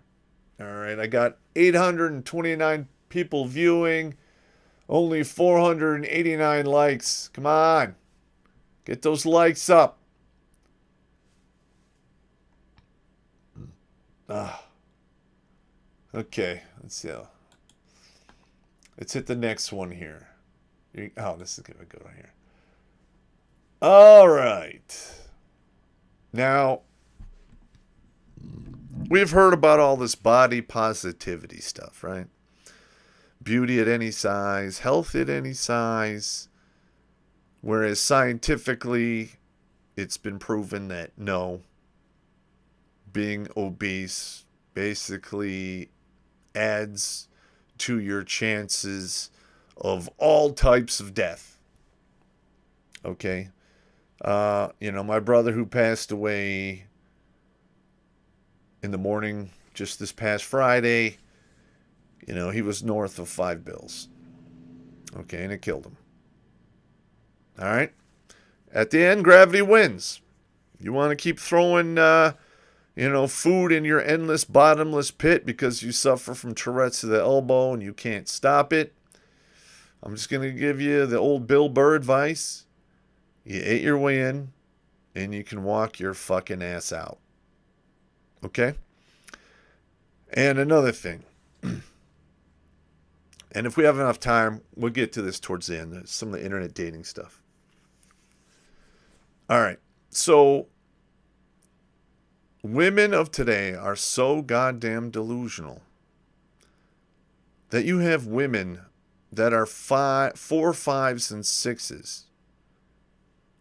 All right, I got 829 people viewing, only 489 likes. Come on, get those likes up. Okay, let's see. Let's hit the next one here. Oh, this is gonna go here. All right. Now, we've heard about all this body positivity stuff, right? Beauty at any size, health at any size. Whereas scientifically, it's been proven that no, being obese basically adds to your chances of all types of death. Okay? My brother who passed away in the morning just this past Friday, he was north of $5 billion. Okay, and it killed him. All right? At the end, gravity wins. You want to keep throwing, food in your endless, bottomless pit because you suffer from Tourette's of the elbow and you can't stop it. I'm just going to give you the old Bill Burr advice. You ate your way in, and you can walk your fucking ass out. Okay? And another thing. And if we have enough time, we'll get to this towards the end. Some of the internet dating stuff. All right. So, women of today are so goddamn delusional that you have women that are 4, 5s, and 6s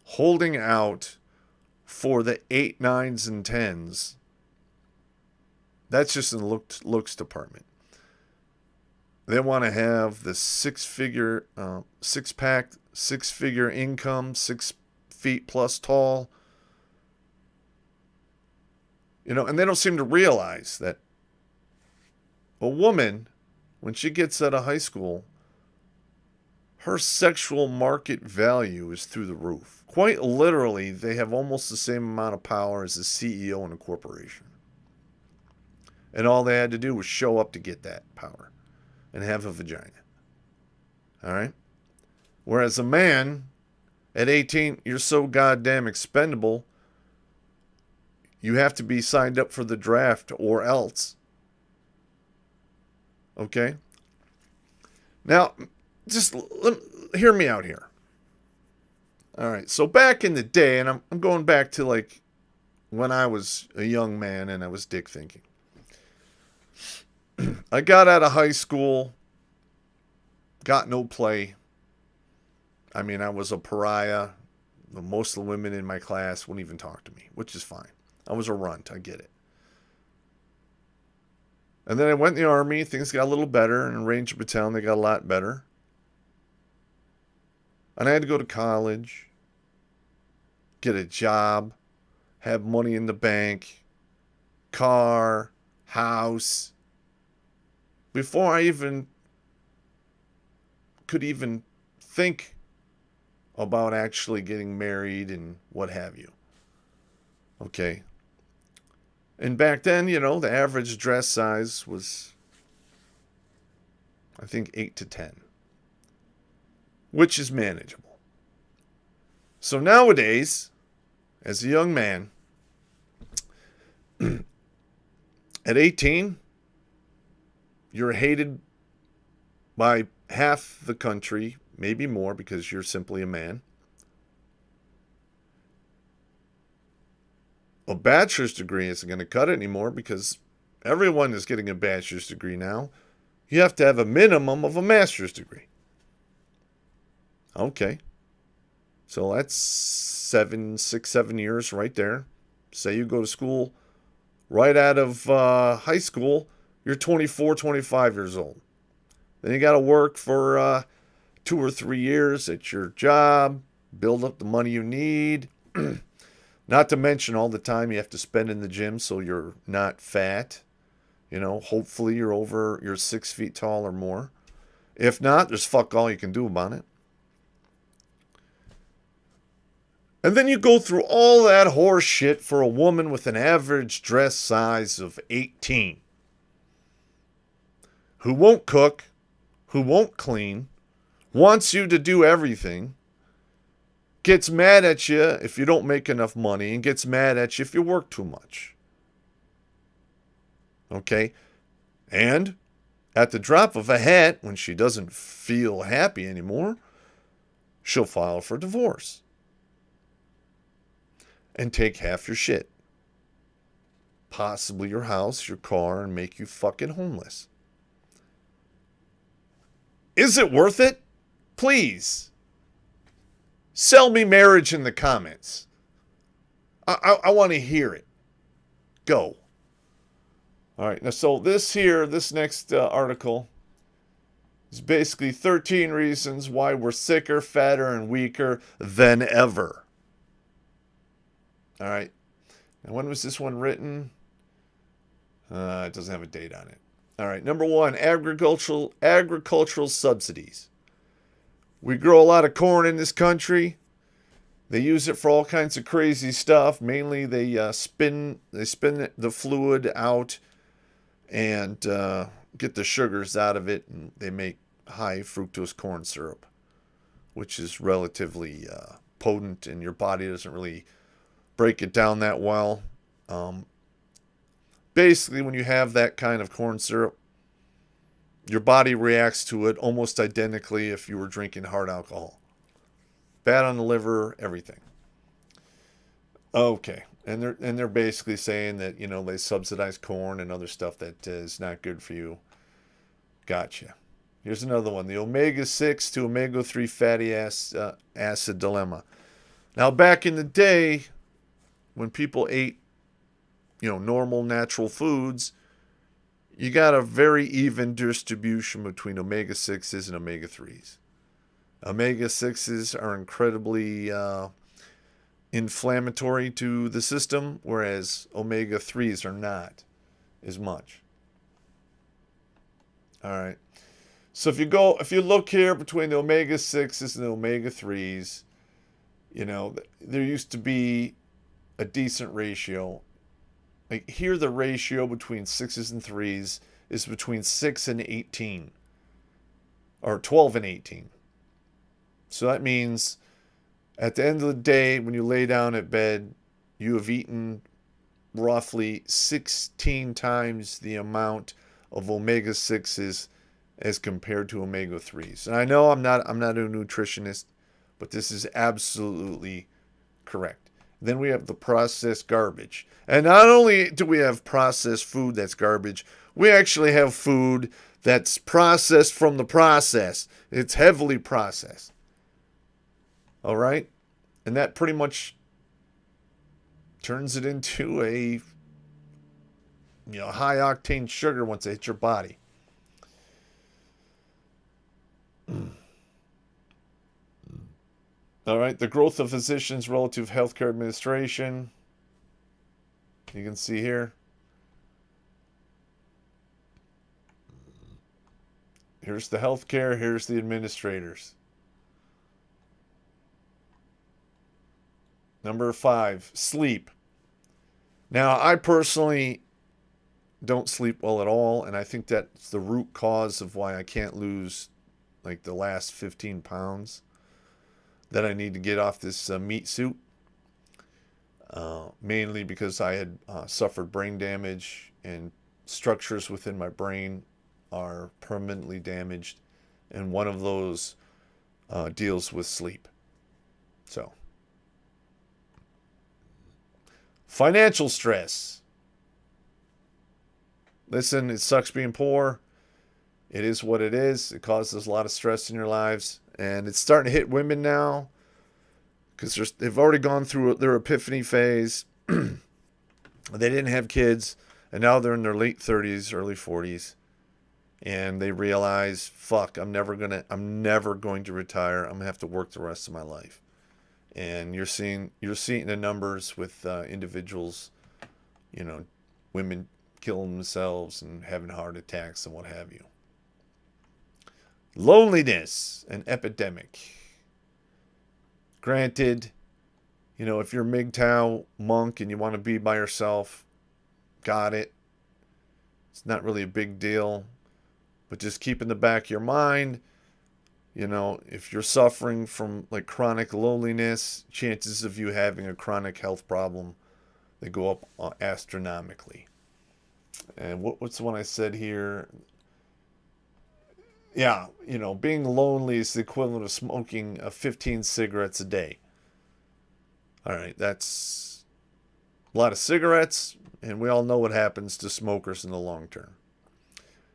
holding out for the 8, 9s, and 10s. That's just in the looks department. They want to have the six-pack, 6-figure income, 6 feet plus tall. And they don't seem to realize that a woman, when she gets out of high school, her sexual market value is through the roof. Quite literally, they have almost the same amount of power as the CEO in a corporation. And all they had to do was show up to get that power and have a vagina. All right? Whereas a man, at 18, you're so goddamn expendable, you have to be signed up for the draft or else. Okay? Now, just hear me out here. All right. So back in the day, and I'm going back to like when I was a young man and I was dick thinking. I got out of high school, got no play. I mean, I was a pariah. Most of the women in my class wouldn't even talk to me, which is fine. I was a runt. I get it. And then I went in the Army. Things got a little better. And Ranger Battalion, they got a lot better. And I had to go to college, get a job, have money in the bank, car, house. Before I could even think about actually getting married and what have you. Okay. And back then, the average dress size was, I think, 8 to 10. Which is manageable. So nowadays, as a young man, at 18, you're hated by half the country, maybe more, because you're simply a man. a bachelor's degree isn't going to cut it anymore because everyone is getting a bachelor's degree now. You have to have a minimum of a master's degree. Okay. So that's 7 years right there. Say you go to school right out of high school, you're 24, 25 years old. Then you got to work for 2 or 3 years at your job, build up the money you need. Not to mention all the time you have to spend in the gym so you're not fat. You know, hopefully you're 6 feet tall or more. If not, there's fuck all you can do about it. And then you go through all that horse shit for a woman with an average dress size of 18. Who won't cook, who won't clean, wants you to do everything, gets mad at you if you don't make enough money, and gets mad at you if you work too much. Okay? And at the drop of a hat, when she doesn't feel happy anymore, she'll file for divorce. And take half your shit. Possibly your house, your car, and make you fucking homeless. Is it worth it? Please. Sell me marriage in the comments. I want to hear it. Go. All right. Now, so this next article is basically 13 reasons why we're sicker, fatter, and weaker than ever. All right. And when was this one written? It doesn't have a date on it. All right. Number 1, agricultural subsidies. We grow a lot of corn in this country. They use it for all kinds of crazy stuff. Mainly, they spin the fluid out and get the sugars out of it, and they make high fructose corn syrup, which is relatively potent, and your body doesn't really break it down that well. Basically, when you have that kind of corn syrup, your body reacts to it almost identically if you were drinking hard alcohol. Bad on the liver, everything. Okay, and they're basically saying that, you know, they subsidize corn and other stuff that is not good for you. Gotcha. Here's another one: the omega-6 to omega-3 fatty acid dilemma. Now, back in the day, when people ate, you know, normal natural foods, you got a very even distribution between omega-6s and omega-3s. Omega-6s are incredibly inflammatory to the system, whereas omega-3s are not as much. All right. So if you look here between the omega-6s and the omega-3s, you know, there used to be a decent ratio. Like here, the ratio between 6s and 3s is between 6 and 18, or 12 and 18. So that means at the end of the day, when you lay down at bed, you have eaten roughly 16 times the amount of omega-6s as compared to omega-3s. And I know I'm not a nutritionist, but this is absolutely correct. Then we have the processed garbage. And not only do we have processed food that's garbage, we actually have food that's processed from the process. It's heavily processed. All right? And that pretty much turns it into a, you know, high octane sugar once it hits your body. All right, the growth of physicians relative healthcare administration. You can see here. Here's the healthcare, here's the administrators. Number 5, sleep. Now, I personally don't sleep well at all, and I think that's the root cause of why I can't lose like the last 15 pounds that I need to get off this meat suit. Mainly because I had suffered brain damage, and structures within my brain are permanently damaged, and one of those deals with sleep. So Financial stress. Listen, it sucks being poor. It is what it is. It causes a lot of stress in your lives. And it's starting to hit women now because they've already gone through their epiphany phase. They didn't have kids, and now they're in their late 30s, early 40s, and they realize, fuck, I'm never going to retire. I'm gonna have to work the rest of my life. And you're seeing the numbers with individuals, women killing themselves and having heart attacks and what have you. Loneliness, an epidemic. Granted, if you're a MGTOW monk and you want to be by yourself, got it. It's not really a big deal. But just keep in the back of your mind, if you're suffering from like chronic loneliness, chances of you having a chronic health problem, they go up astronomically. And what's the one I said here? Yeah, being lonely is the equivalent of smoking 15 cigarettes a day. All right, that's a lot of cigarettes, and we all know what happens to smokers in the long term.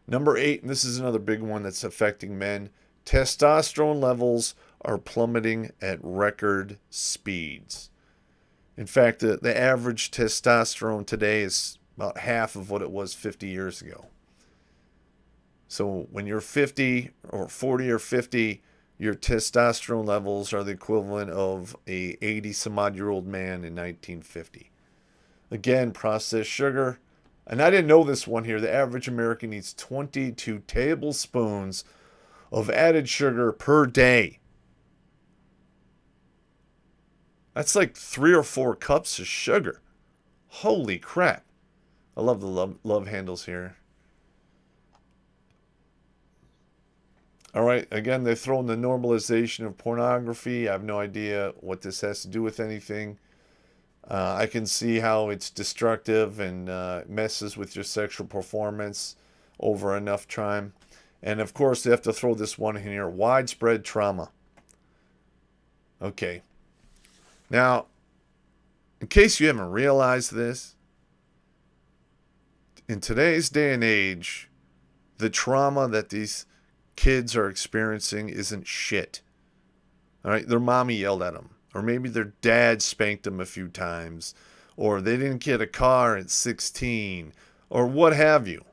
Number 8, and this is another big one that's affecting men, testosterone levels are plummeting at record speeds. In fact, the average testosterone today is about half of what it was 50 years ago. So when you're 50 or 40 or 50, your testosterone levels are the equivalent of a 80-some-odd-year-old man in 1950. Again, processed sugar. And I didn't know this one here. The average American needs 22 tablespoons of added sugar per day. That's like 3 or 4 cups of sugar. Holy crap. I love the love handles here. All right, again, they throw in the normalization of pornography. I have no idea what this has to do with anything. I can see how it's destructive and messes with your sexual performance over enough time. And of course, they have to throw this one in here, widespread trauma. Okay. Now, in case you haven't realized this, in today's day and age, the trauma that these kids are experiencing isn't shit. All right, their mommy yelled at them, or maybe their dad spanked them a few times, or they didn't get a car at 16, or what have you.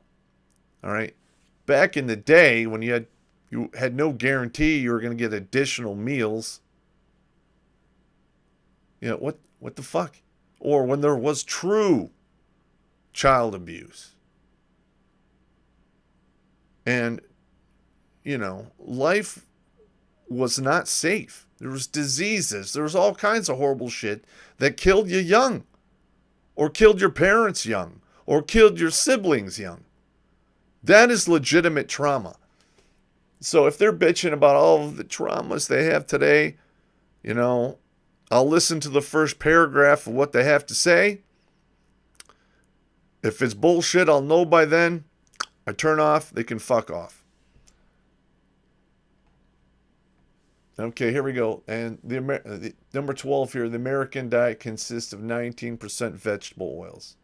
All right, back in the day when you had no guarantee you were going to get additional meals, what the fuck? Or when there was true child abuse. And life was not safe. There was diseases. There was all kinds of horrible shit that killed you young, or killed your parents young, or killed your siblings young. That is legitimate trauma. So if they're bitching about all of the traumas they have today, I'll listen to the first paragraph of what they have to say. If it's bullshit, I'll know by then. I turn off. They can fuck off. Okay, here we go. And the number 12 here, the American diet consists of 19% vegetable oils.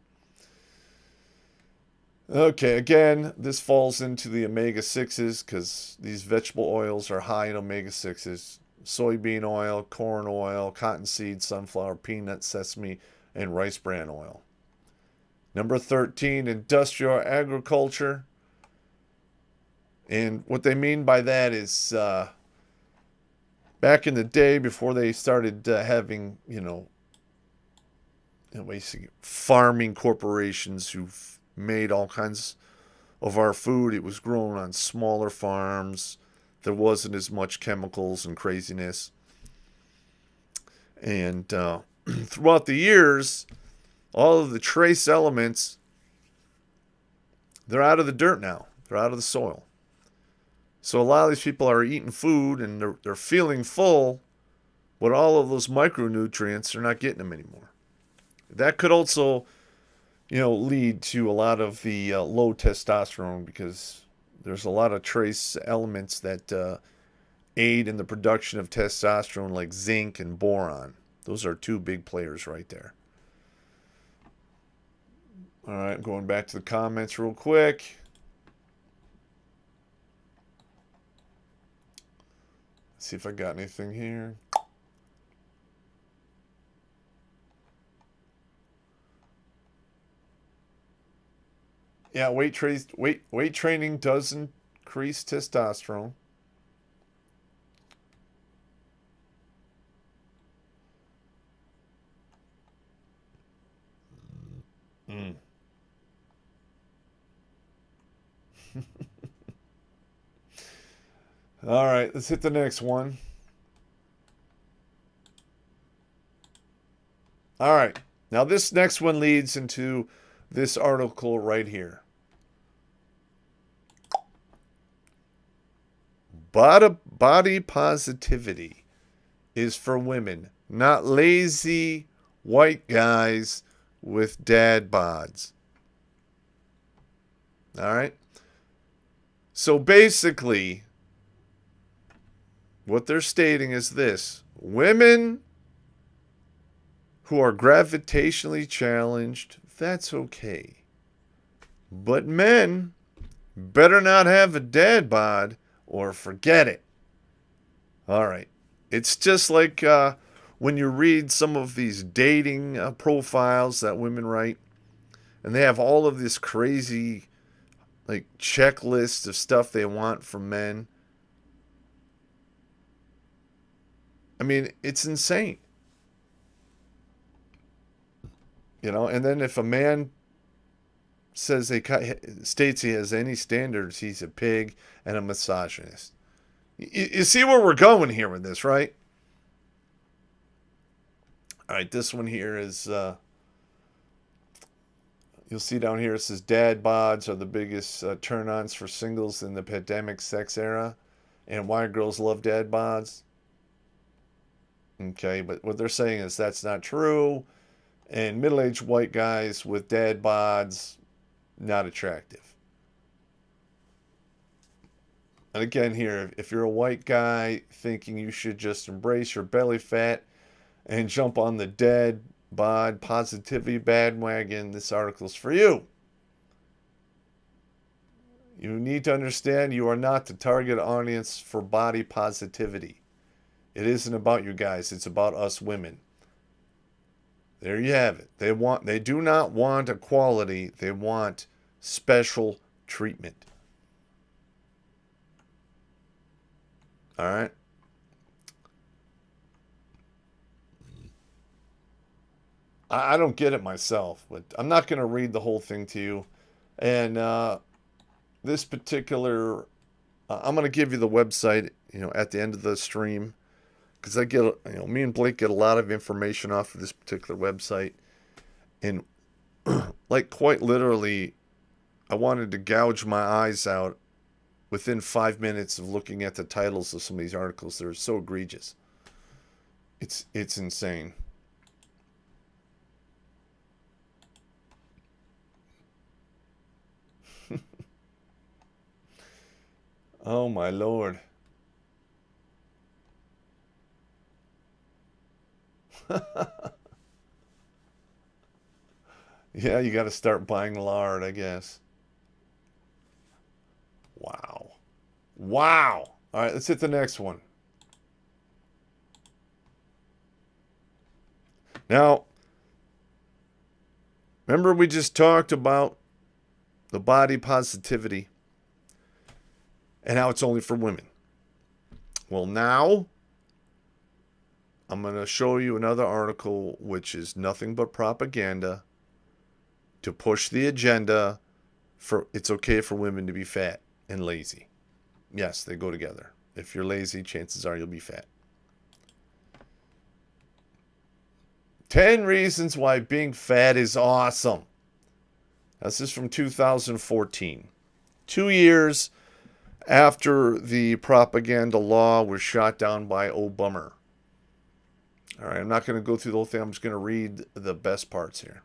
Okay, again, this falls into the omega-6s because these vegetable oils are high in omega-6s. Soybean oil, corn oil, cottonseed, sunflower, peanut, sesame, and rice bran oil. Number 13, industrial agriculture. And what they mean by that is back in the day, before they started having, basically farming corporations who've made all kinds of our food, it was grown on smaller farms. There wasn't as much chemicals and craziness. And throughout the years, all of the trace elements, they're out of the dirt now. They're out of the soil. So a lot of these people are eating food and they're feeling full, but all of those micronutrients, they're not getting them anymore. That could also, lead to a lot of the low testosterone because there's a lot of trace elements that aid in the production of testosterone like zinc and boron. Those are 2 big players right there. All right, going back to the comments real quick. Let's see if I got anything here. Yeah, weight training does increase testosterone. Mm. All right, let's hit the next one. All right, now this next one leads into this article right here. Body positivity is for women, not lazy white guys with dad bods. All right. So basically, what they're stating is this: women who are gravitationally challenged, that's okay. But men better not have a dad bod or forget it. All right. It's just like when you read some of these dating profiles that women write, and they have all of this crazy like checklist of stuff they want from men. I mean, it's insane. You know, and then if a man states he has any standards, he's a pig and a misogynist. You see where we're going here with this, right? All right, this one here is, you'll see down here it says dad bods are the biggest turn-ons for singles in the pandemic sex era, and why girls love dad bods. Okay, but what they're saying is that's not true, and middle-aged white guys with dad bods, not attractive. And again here, if you're a white guy thinking you should just embrace your belly fat and jump on the dad bod positivity bandwagon, this article's for you. You need to understand you are not the target audience for body positivity. It isn't about you guys, it's about us women. There you have it. They do not want equality, they want special treatment. All right. I don't get it myself, but I'm not going to read the whole thing to you. And this particular, I'm going to give you the website, at the end of the stream, because I get, me and Blake get a lot of information off of this particular website, and like quite literally, I wanted to gouge my eyes out within 5 minutes of looking at the titles of some of these articles. They're so egregious. It's insane. Oh my Lord. Yeah, you got to start buying lard, I guess. Wow. Wow. All right, let's hit the next one. Now, remember we just talked about the body positivity and how it's only for women. Well, now I'm going to show you another article which is nothing but propaganda to push the agenda for it's okay for women to be fat and lazy. Yes, they go together. If you're lazy, chances are you'll be fat. 10 reasons why being fat is awesome. This is from 2014. 2 years after the propaganda law was shot down by Obama. All right, I'm not going to go through the whole thing. I'm just going to read the best parts here.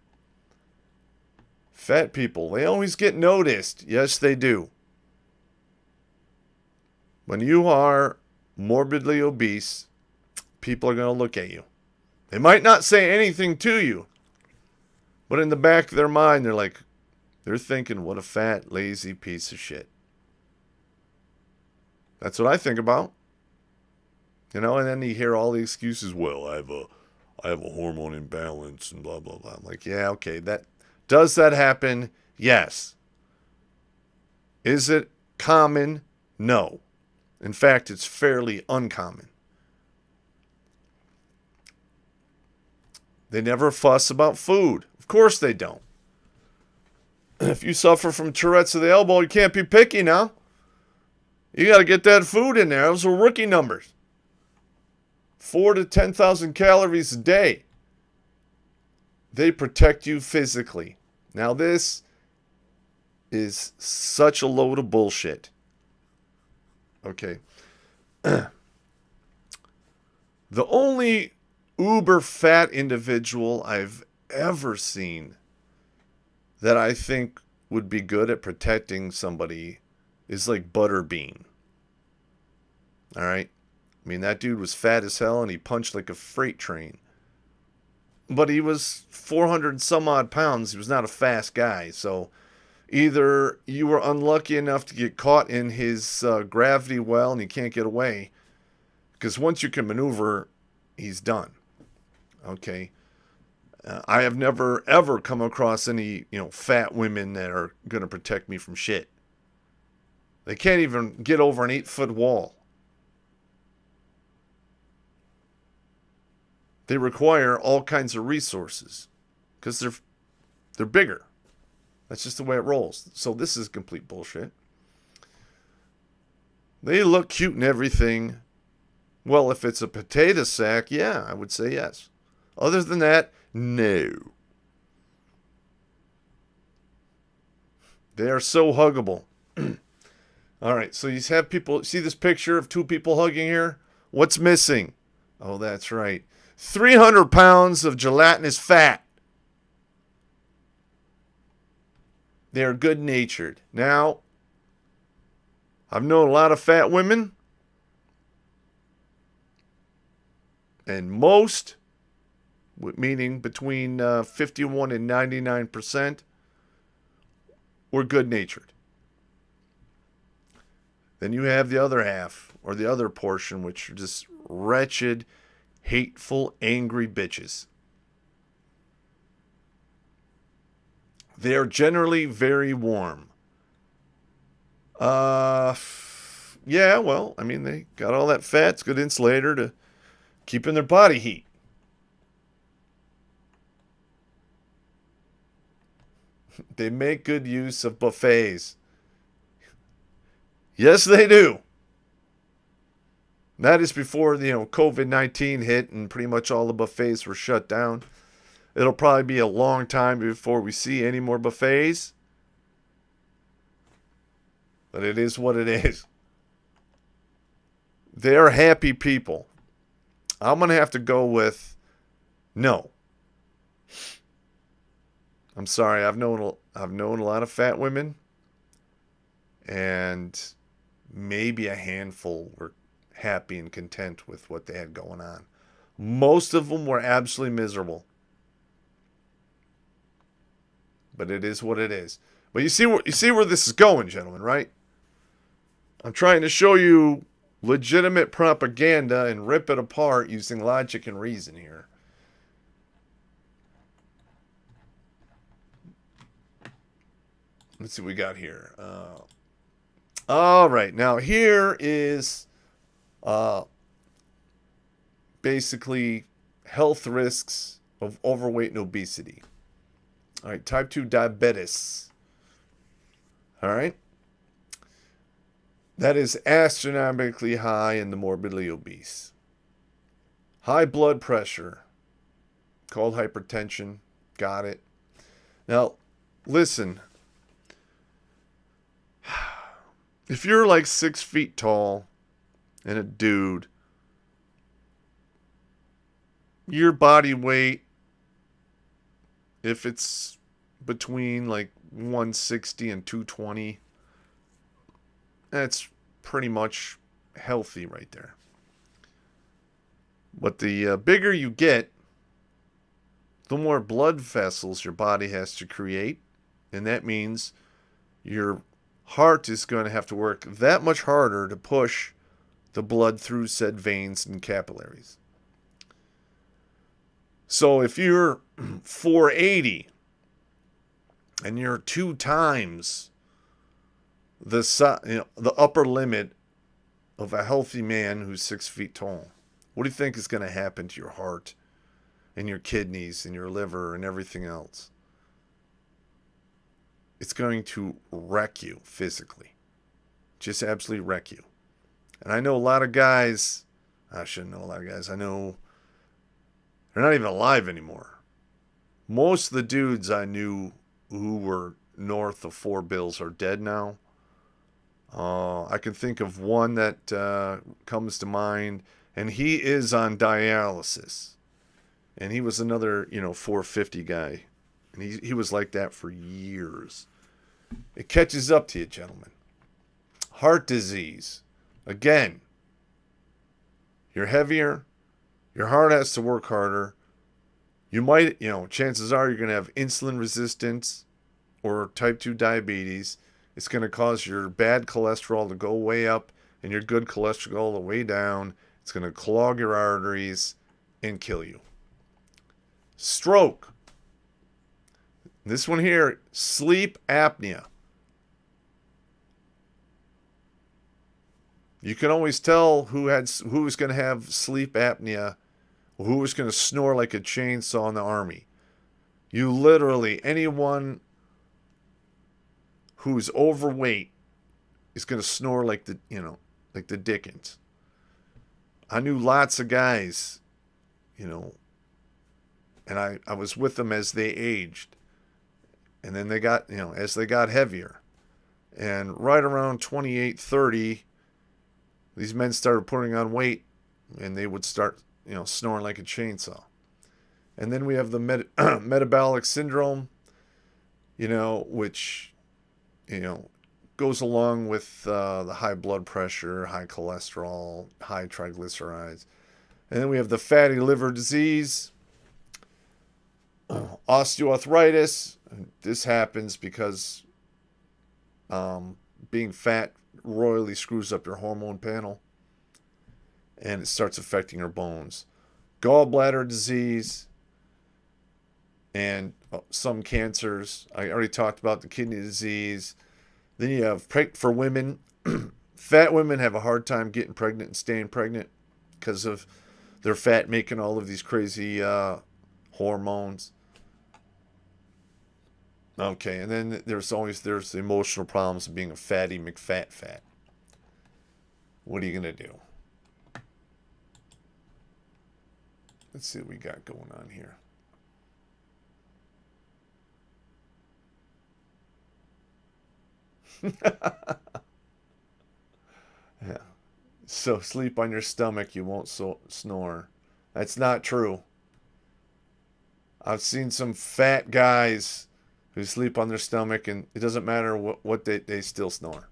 Fat people, they always get noticed. Yes, they do. When you are morbidly obese, people are going to look at you. They might not say anything to you, but in the back of their mind, they're like, They're thinking, what a fat, lazy piece of shit. That's what I think about. And then you hear all the excuses. Well, I have a hormone imbalance and blah, blah, blah. I'm like, yeah, okay. Does that happen? Yes. Is it common? No. In fact, it's fairly uncommon. They never fuss about food. Of course they don't. If you suffer from Tourette's of the elbow, you can't be picky now. You got to get that food in there. Those are rookie numbers. 4,000 to 10,000 calories a day. They protect you physically. Now this is such a load of bullshit. Okay. The only uber fat individual I've ever seen that I think would be good at protecting somebody is like Butterbean. All right? I mean, that dude was fat as hell and he punched like a freight train. But he was 400 some odd pounds. He was not a fast guy. So either you were unlucky enough to get caught in his gravity well and you can't get away. Because once you can maneuver, he's done. Okay? I have never, ever come across any, fat women that are going to protect me from shit. They can't even get over an 8-foot wall. They require all kinds of resources because they're bigger. That's just the way it rolls. So this is complete bullshit. They look cute and everything. Well, if it's a potato sack, yeah, I would say yes. Other than that, no. They are so huggable. All right, so you have people, see this picture of two people hugging here? What's missing? Oh, that's right. 300 pounds of gelatinous fat. They are good-natured. Now, I've known a lot of fat women, and most, meaning between 51 and 99%, were good-natured. Then you have the other half, or the other portion, which are just wretched, hateful, angry bitches. They are generally very warm. Yeah, well, I mean, they got all that fat. It's a good insulator to keep in their body heat. They make good use of buffets. Yes, they do. That is before, COVID-19 hit and pretty much all the buffets were shut down. It'll probably be a long time before we see any more buffets. But it is what it is. They're happy people. I'm going to have to go with no. I'm sorry. I've known a lot of fat women. And maybe a handful were happy and content with what they had going on. Most of them were absolutely miserable. But it is what it is. But you see where this is going, gentlemen, right? I'm trying to show you legitimate propaganda and rip it apart using logic and reason here. Let's see what we got here. All right, now here is basically health risks of overweight and obesity. All right, type 2 diabetes. All right. That is astronomically high in the morbidly obese. High blood pressure, called hypertension. Got it. Now, listen. If you're like 6 feet tall and a dude, your body weight, if it's between like 160 and 220, that's pretty much healthy right there. But the bigger you get, the more blood vessels your body has to create. And that means your heart is going to have to work that much harder to push the blood through said veins and capillaries. So if you're 480 and you're 2 times the upper limit of a healthy man who's 6 feet tall, what do you think is going to happen to your heart and your kidneys and your liver and everything else? It's going to wreck you physically. Just absolutely wreck you. And I know a lot of guys, I shouldn't know a lot of guys, I know they're not even alive anymore. Most of the dudes I knew who were north of 4 bills are dead now. I can think of one that comes to mind, and he is on dialysis. And he was another, 450 guy. And he was like that for years. It catches up to you, gentlemen. Heart disease. Again, you're heavier. Your heart has to work harder. You might, chances are you're going to have insulin resistance or type 2 diabetes. It's going to cause your bad cholesterol to go way up and your good cholesterol to way down. It's going to clog your arteries and kill you. Stroke. This one here, sleep apnea. You can always tell who was going to have sleep apnea, or who was going to snore like a chainsaw in the army. You literally, anyone who's overweight is going to snore like the Dickens. I knew lots of guys, and I was with them as they aged. And then they got, as they got heavier. And right around 28, 30, these men started putting on weight and they would start, snoring like a chainsaw. And then we have the metabolic syndrome, which, goes along with the high blood pressure, high cholesterol, high triglycerides. And then we have the fatty liver disease, osteoarthritis. This happens because being fat royally screws up your hormone panel and it starts affecting your bones. Gallbladder disease and some cancers. I already talked about the kidney disease. Then you have for women. Fat women have a hard time getting pregnant and staying pregnant because of their fat making all of these crazy hormones. Okay, and then there's the emotional problems of being a fatty McFat. What are you going to do? Let's see what we got going on here. Yeah. So sleep on your stomach, you won't snore. That's not true. I've seen some fat guys who sleep on their stomach, and it doesn't matter what they still snore.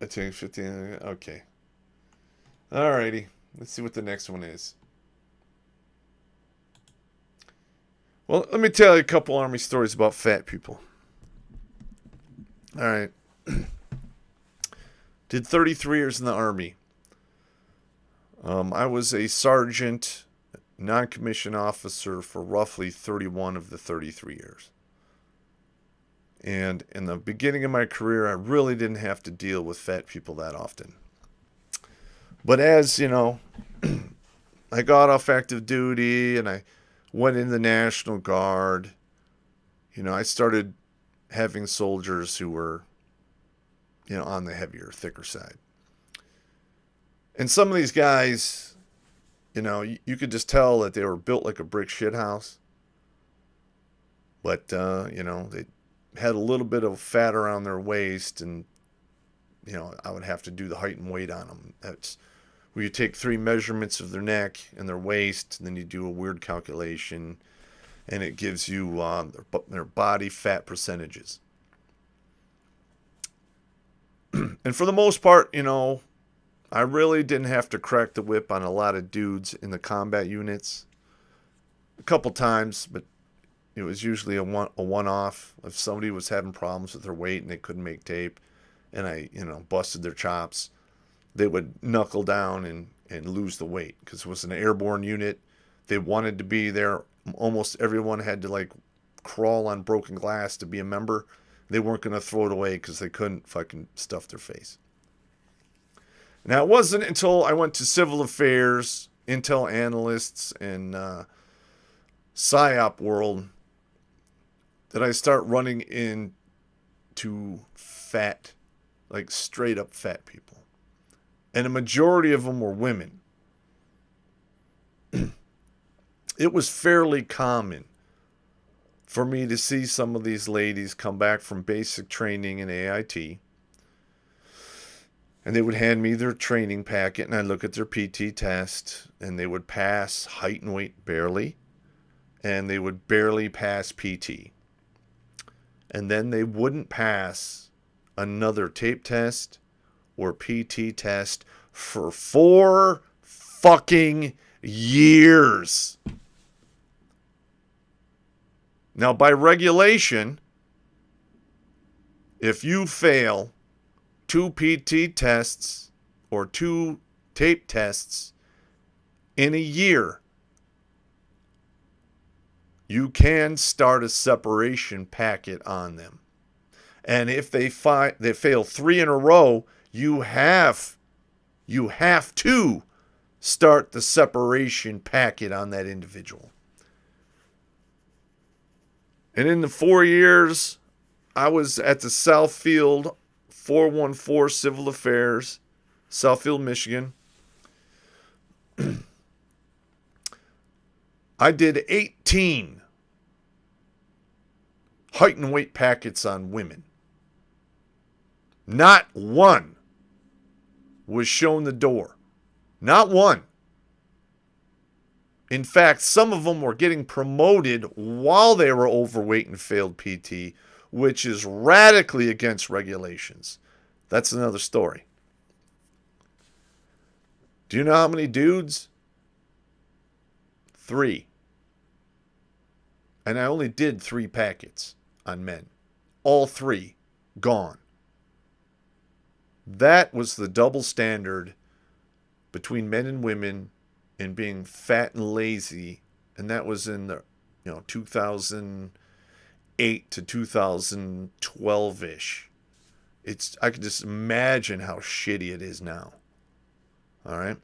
I think 15. Okay. Alrighty. Let's see what the next one is. Well, let me tell you a couple Army stories about fat people. All right. Did 33 years in the Army. I was a sergeant, non-commissioned officer for roughly 31 of the 33 years. And in the beginning of my career, I really didn't have to deal with fat people that often. But as, I got off active duty and I went in the National Guard, I started having soldiers who were, on the heavier, thicker side. And some of these guys, you could just tell that they were built like a brick shithouse. But, they had a little bit of fat around their waist, and, I would have to do the height and weight on them. That's where you take 3 measurements of their neck and their waist, and then you do a weird calculation, and it gives you their body fat percentages. And for the most part, you know, I really didn't have to crack the whip on a lot of dudes in the combat units. A couple times, but it was usually a one-off. If somebody was having problems with their weight and they couldn't make tape, and I, you know, busted their chops, they would knuckle down and lose the weight because it was an airborne unit. They wanted to be there. Almost everyone had to like crawl on broken glass to be a member. They weren't going to throw it away because they couldn't fucking stuff their face. Now, it wasn't until I went to civil affairs, intel analysts, and PSYOP world that I start running into fat, like straight up fat people. And a majority of them were women. It was fairly common for me to see some of these ladies come back from basic training in AIT. And they would hand me their training packet, and I'd look at their PT test, and they would pass height and weight barely, and they would barely pass PT. And then they wouldn't pass another tape test or PT test for 4 fucking years. Now, by regulation, if you fail 2 PT tests or 2 tape tests in a year, you can start a separation packet on them. And if they fail 3 in a row, you have to start the separation packet on that individual. And in the 4 years I was at the Southfield 414 Civil Affairs, Southfield, Michigan, I did 18 height and weight packets on women. Not one was shown the door. Not one. In fact, some of them were getting promoted while they were overweight and failed PT, which is radically against regulations. That's another story. Do you know how many dudes? 3. And I only did 3 packets on men. All 3 gone. That was the double standard between men and women in being fat and lazy, and that was in the 2008 to 2012-ish. I could just imagine how shitty it is now. All right.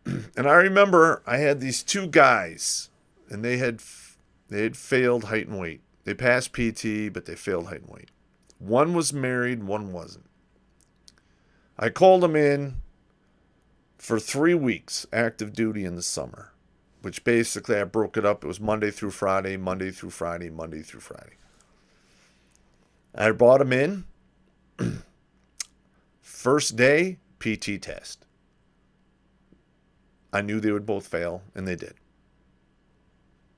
And I remember I had these 2 guys, and they had failed height and weight. They passed PT, but they failed height and weight. One was married, one wasn't. I called them in for 3 weeks, active duty in the summer, which basically I broke it up. It was Monday through Friday, Monday through Friday, Monday through Friday. I brought them in. First day, PT test. I knew they would both fail, and they did.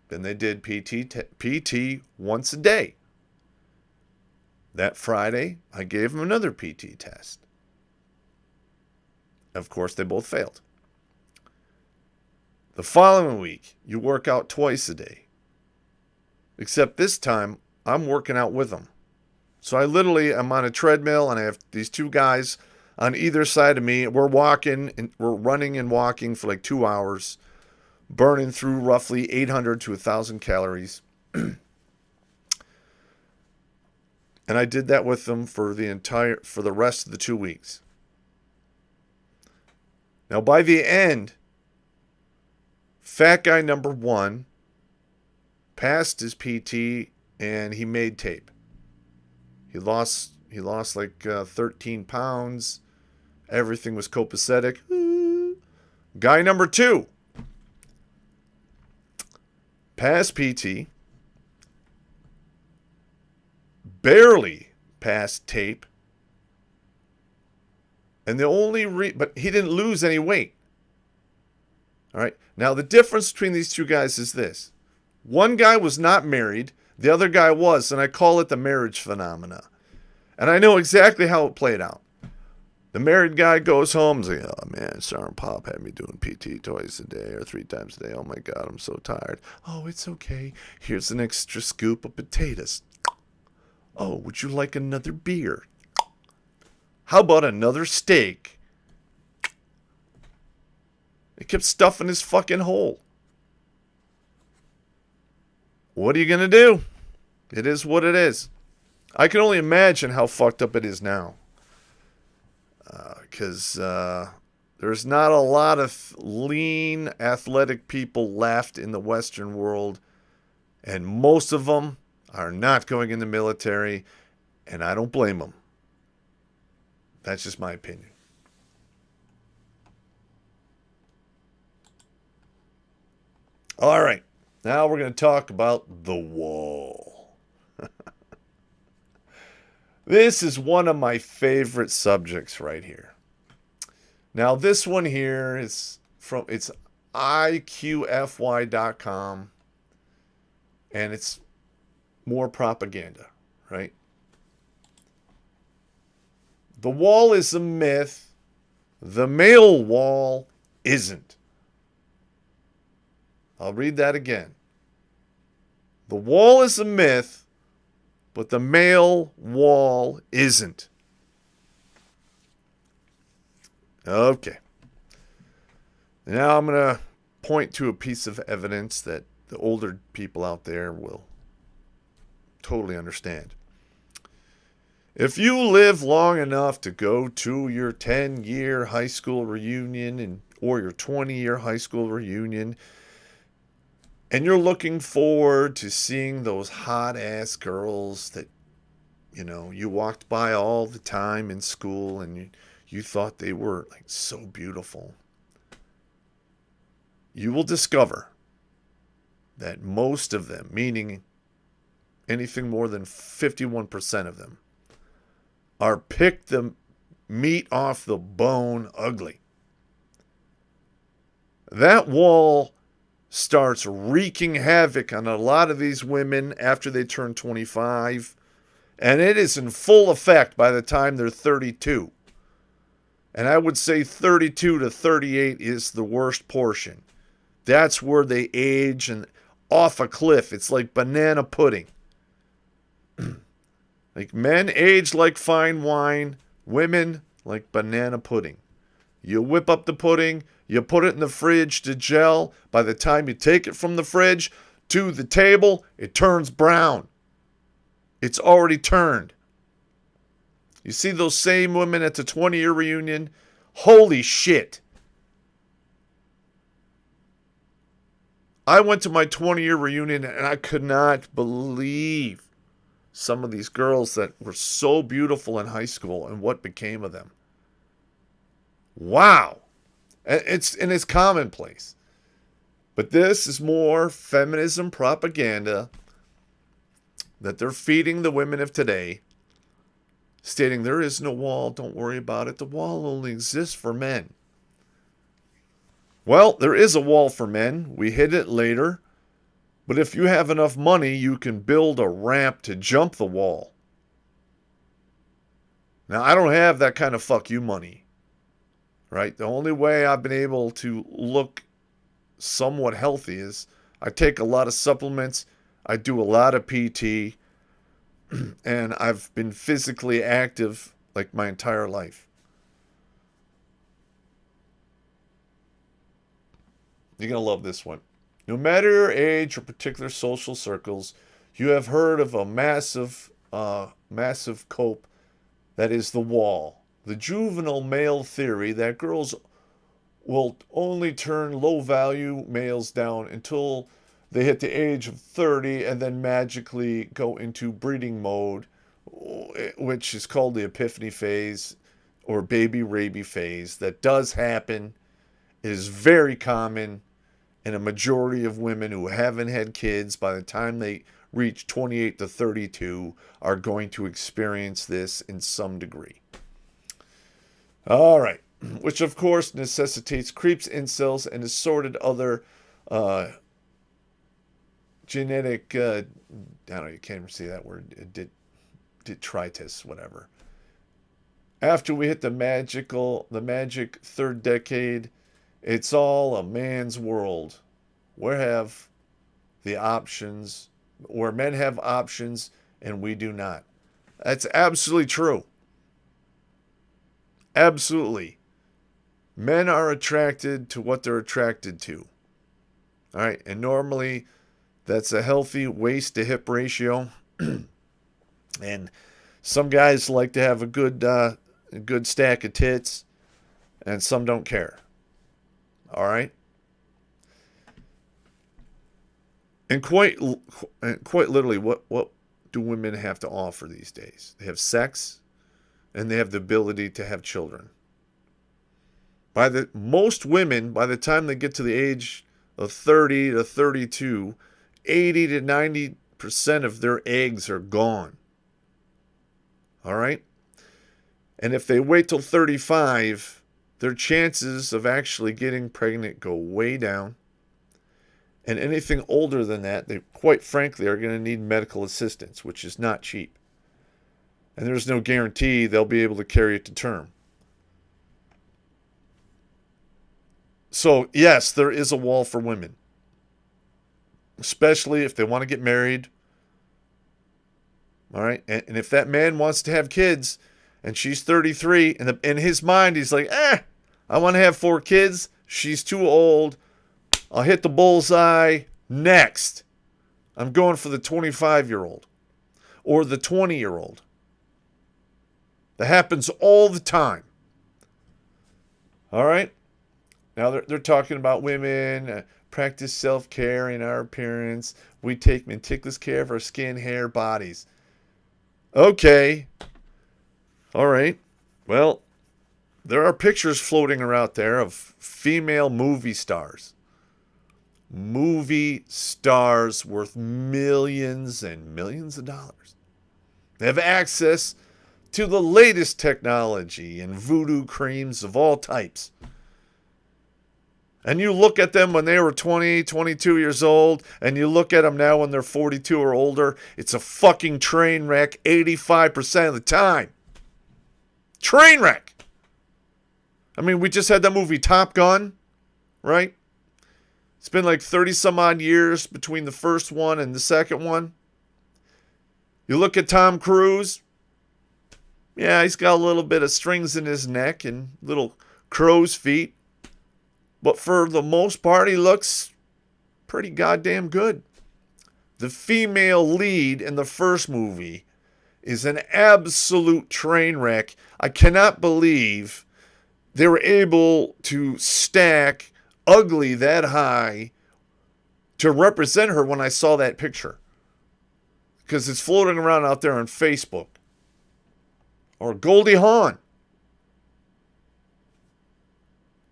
Then they did PT once a day. That Friday, I gave them another PT test. Of course, they both failed. The following week, you work out twice a day. Except this time, I'm working out with them. So I literally am on a treadmill, and I have these 2 guys on either side of me. We're walking, and we're running and walking for like 2 hours, burning through roughly 800 to 1,000 calories. And I did that with them for the rest of the 2 weeks. Now, by the end, fat guy number 1 passed his PT and he made tape. He lost like 13 pounds. Everything was copacetic. Guy number 2 passed PT, barely passed tape, and but he didn't lose any weight. All right. Now the difference between these 2 guys is this: one guy was not married, the other guy was, and I call it the marriage phenomena. And I know exactly how it played out. The married guy goes home and says, oh man, Sergeant Popp had me doing PT twice a day or 3 times a day. Oh my God, I'm so tired. Oh, it's okay. Here's an extra scoop of potatoes. Oh, would you like another beer? How about another steak? It kept stuffing his fucking hole. What are you going to do? It is what it is. I can only imagine how fucked up it is now. Because there's not a lot of lean, athletic people left in the Western world. And most of them are not going in the military. And I don't blame them. That's just my opinion. All right. Now we're going to talk about the wall. This is one of my favorite subjects right here. Now this one here is from, it's iqfy.com, and it's more propaganda, right? The wall is a myth. The male wall isn't. I'll read that again. The wall is a myth, but the male wall isn't. Okay. Now I'm going to point to a piece of evidence that the older people out there will totally understand. If you live long enough to go to your 10-year high school reunion or your 20-year high school reunion, and you're looking forward to seeing those hot-ass girls that, you know, you walked by all the time in school and you thought they were like so beautiful, you will discover that most of them, meaning anything more than 51% of them, are picked the meat off the bone ugly. That wall starts wreaking havoc on a lot of these women after they turn 25, and it is in full effect by the time they're 32. And I would say 32 to 38 is the worst portion. That's where they age and off a cliff. It's like banana pudding. Like men age like fine wine, women like banana pudding. You whip up the pudding, you put it in the fridge to gel. By the time you take it from the fridge to the table, it turns brown. It's already turned. You see those same women at the 20-year reunion? Holy shit. I went to my 20-year reunion and I could not believe some of these girls that were so beautiful in high school and what became of them. Wow. It's commonplace. But this is more feminism propaganda that they're feeding the women of today, stating there is no wall, don't worry about it. The wall only exists for men. Well, there is a wall for men. We hit it later. But if you have enough money, you can build a ramp to jump the wall. Now, I don't have that kind of fuck you money. Right? The only way I've been able to look somewhat healthy is I take a lot of supplements, I do a lot of PT, and I've been physically active like my entire life. You're going to love this one. No matter your age or particular social circles, you have heard of a massive cope that is the wall. The juvenile male theory that girls will only turn low-value males down until they hit the age of 30 and then magically go into breeding mode, which is called the epiphany phase or baby raby phase. That does happen. It is very common, and a majority of women who haven't had kids by the time they reach 28 to 32 are going to experience this in some degree. All right, which of course necessitates creeps, incels, and assorted other genetic, I don't know, you can't even say that word, detritus, whatever. After we hit the magic third decade, it's all a man's world. Where men have options and we do not. That's absolutely true. Absolutely. Men are attracted to what they're attracted to. All right, and normally that's a healthy waist to hip ratio. And some guys like to have a good stack of tits, and some don't care. All right? And quite literally, what do women have to offer these days? They have sex, and they have the ability to have children. Most women, by the time they get to the age of 30 to 32, 80 to 90% of their eggs are gone. All right? And if they wait till 35, their chances of actually getting pregnant go way down. And anything older than that, they quite frankly are going to need medical assistance, which is not cheap. And there's no guarantee they'll be able to carry it to term. So, yes, there is a wall for women. Especially if they want to get married. All right? And if that man wants to have kids and she's 33, and in his mind he's like, I want to have 4 kids. She's too old. I'll hit the bullseye. Next. I'm going for the 25-year-old or the 20-year-old. That happens all the time. All right? Now they're talking about women, practice self-care in our appearance. We take meticulous care of our skin, hair, bodies. Okay. All right. Well, there are pictures floating around there of female movie stars. Movie stars worth millions and millions of dollars. They have access to the latest technology and voodoo creams of all types. And you look at them when they were 20, 22 years old, and you look at them now when they're 42 or older, it's a fucking train wreck 85% of the time. Train wreck! I mean, we just had that movie Top Gun, right? It's been like 30 some odd years between the first one and the second one. You look at Tom Cruise. Yeah, he's got a little bit of strings in his neck and little crow's feet. But for the most part, he looks pretty goddamn good. The female lead in the first movie is an absolute train wreck. I cannot believe they were able to stack ugly that high to represent her when I saw that picture. Because it's floating around out there on Facebook. Or Goldie Hawn.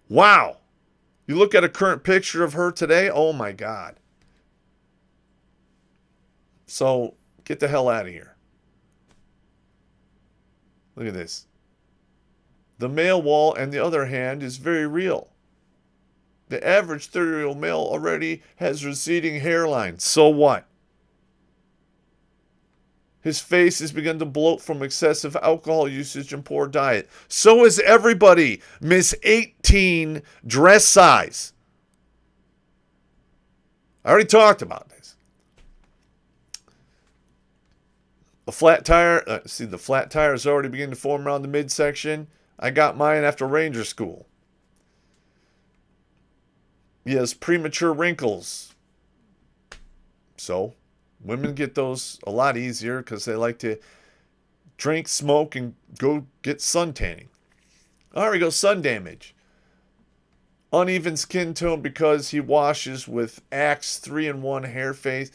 Wow. You look at a current picture of her today, oh my God. So, get the hell out of here. Look at this. The male wall, on the other hand, is very real. The average 30-year-old male already has receding hairline. So what? His face has begun to bloat from excessive alcohol usage and poor diet. So is everybody. Miss 18 dress size. I already talked about this. The flat tire. The flat tire is already beginning to form around the midsection. I got mine after Ranger School. He has premature wrinkles. So, women get those a lot easier because they like to drink, smoke, and go get sun tanning. There we go, sun damage. Uneven skin tone because he washes with Axe 3-in-1 hair face.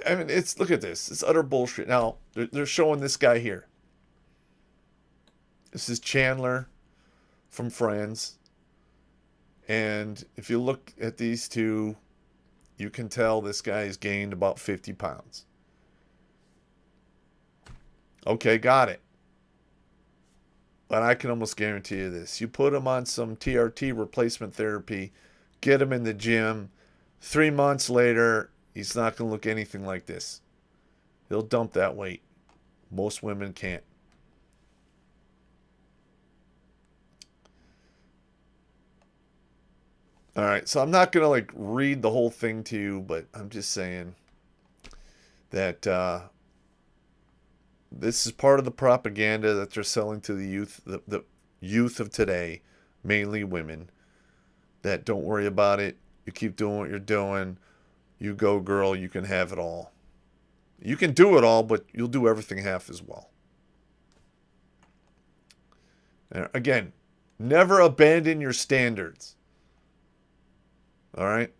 I mean, look at this. It's utter bullshit. Now, they're showing this guy here. This is Chandler from Friends. And if you look at these two, you can tell this guy has gained about 50 pounds. Okay, got it. But I can almost guarantee you this. You put him on some TRT replacement therapy, get him in the gym. 3 months later, he's not going to look anything like this. He'll dump that weight. Most women can't. All right, so I'm not going to like read the whole thing to you, but I'm just saying that this is part of the propaganda that they're selling to the youth of today, mainly women, that don't worry about it. You keep doing what you're doing. You go, girl. You can have it all. You can do it all, but you'll do everything half as well. And again, never abandon your standards. All right?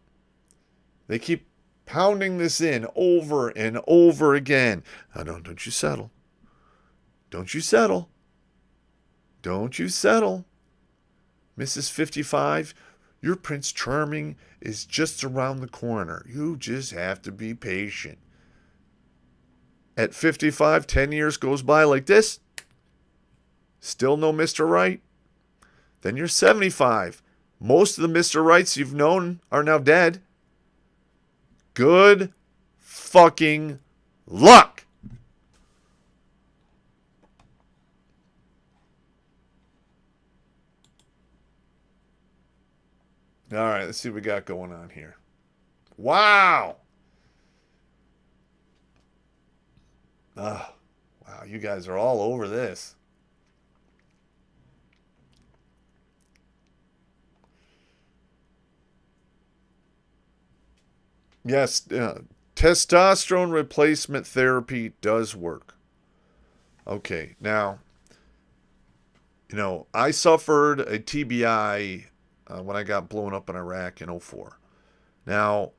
They keep pounding this in over and over again. Now, don't you settle. Don't you settle. Don't you settle. Mrs. 55, your Prince Charming is just around the corner. You just have to be patient. At 55, 10 years goes by like this. Still no Mr. Right. Then you're 75. Most of the Mr. Rights you've known are now dead. Good fucking luck. All right, let's see what we got going on here. Wow. Wow, you guys are all over this. Yes, testosterone replacement therapy does work. Okay, now, I suffered a TBI when I got blown up in Iraq in 04. Now,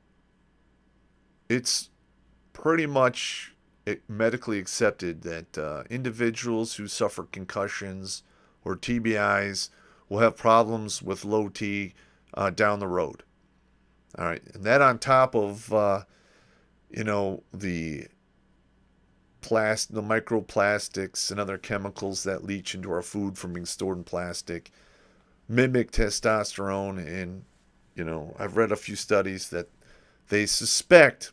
it's pretty much medically accepted that individuals who suffer concussions or TBIs will have problems with low T down the road. All right, and that on top of the microplastics and other chemicals that leach into our food from being stored in plastic, mimic testosterone, and I've read a few studies that they suspect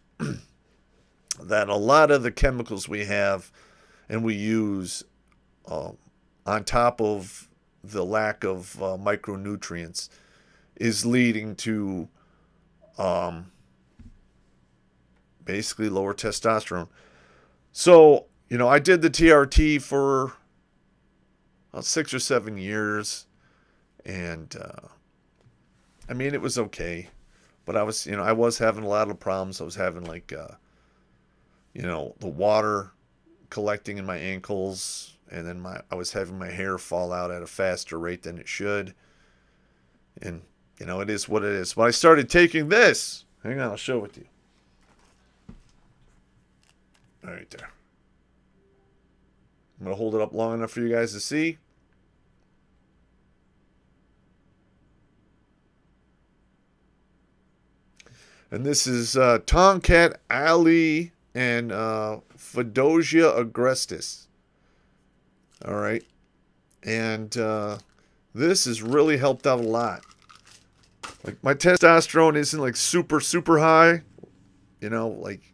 that a lot of the chemicals we have and we use on top of the lack of micronutrients is leading to basically lower testosterone. So, I did the TRT for about 6 or 7 years, and I mean, it was okay, but I was having a lot of problems. I was having like the water collecting in my ankles, and then I was having my hair fall out at a faster rate than it should. And it is what it is. But I started taking this. Hang on, I'll show it to you. All right, there. I'm going to hold it up long enough for you guys to see. And this is Tomcat Alley and Fedosia agrestis. All right. And this has really helped out a lot. Like, my testosterone isn't like super, super high. Like,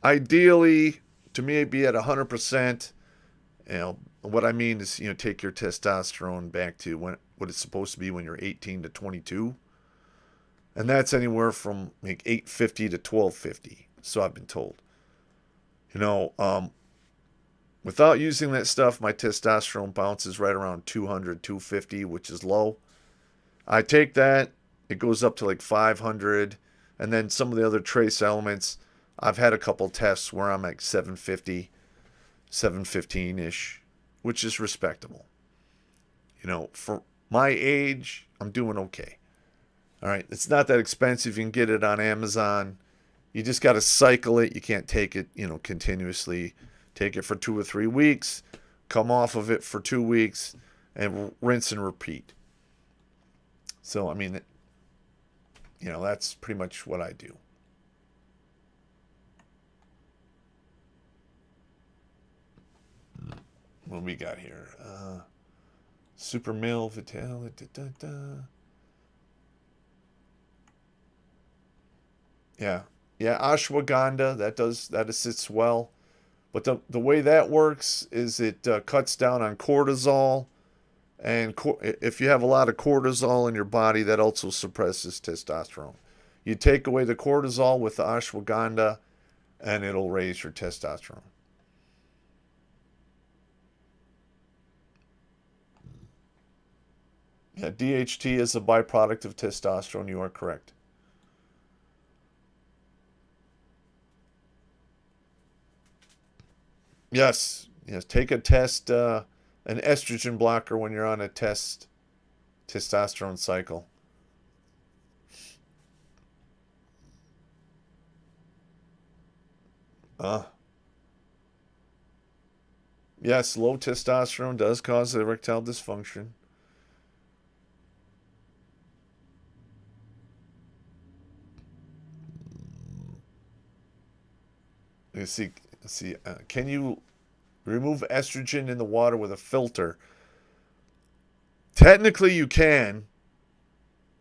ideally, to me, it'd be at 100%. What I mean is, take your testosterone back to what it's supposed to be when you're 18 to 22. And that's anywhere from like 850 to 1250. So I've been told. Without using that stuff, my testosterone bounces right around 200, 250, which is low. I take that. It goes up to like 500. And then some of the other trace elements, I've had a couple tests where I'm like 750, 715-ish, which is respectable. For my age, I'm doing okay. All right. It's not that expensive. You can get it on Amazon. You just got to cycle it. You can't take it, continuously. Take it for 2 or 3 weeks, come off of it for 2 weeks, and rinse and repeat. So, I mean, that's pretty much what I do. What we got here? Super male vitality. Yeah, ashwagandha. That assists well. But the way that works is it cuts down on cortisol. And if you have a lot of cortisol in your body, that also suppresses testosterone. You take away the cortisol with the ashwagandha, and it'll raise your testosterone. Yeah, DHT is a byproduct of testosterone. You are correct. Yes, yes. Take a test, an estrogen blocker when you're on a testosterone cycle. Uh, yes, low testosterone does cause erectile dysfunction. Can you remove estrogen in the water with a filter? Technically, you can,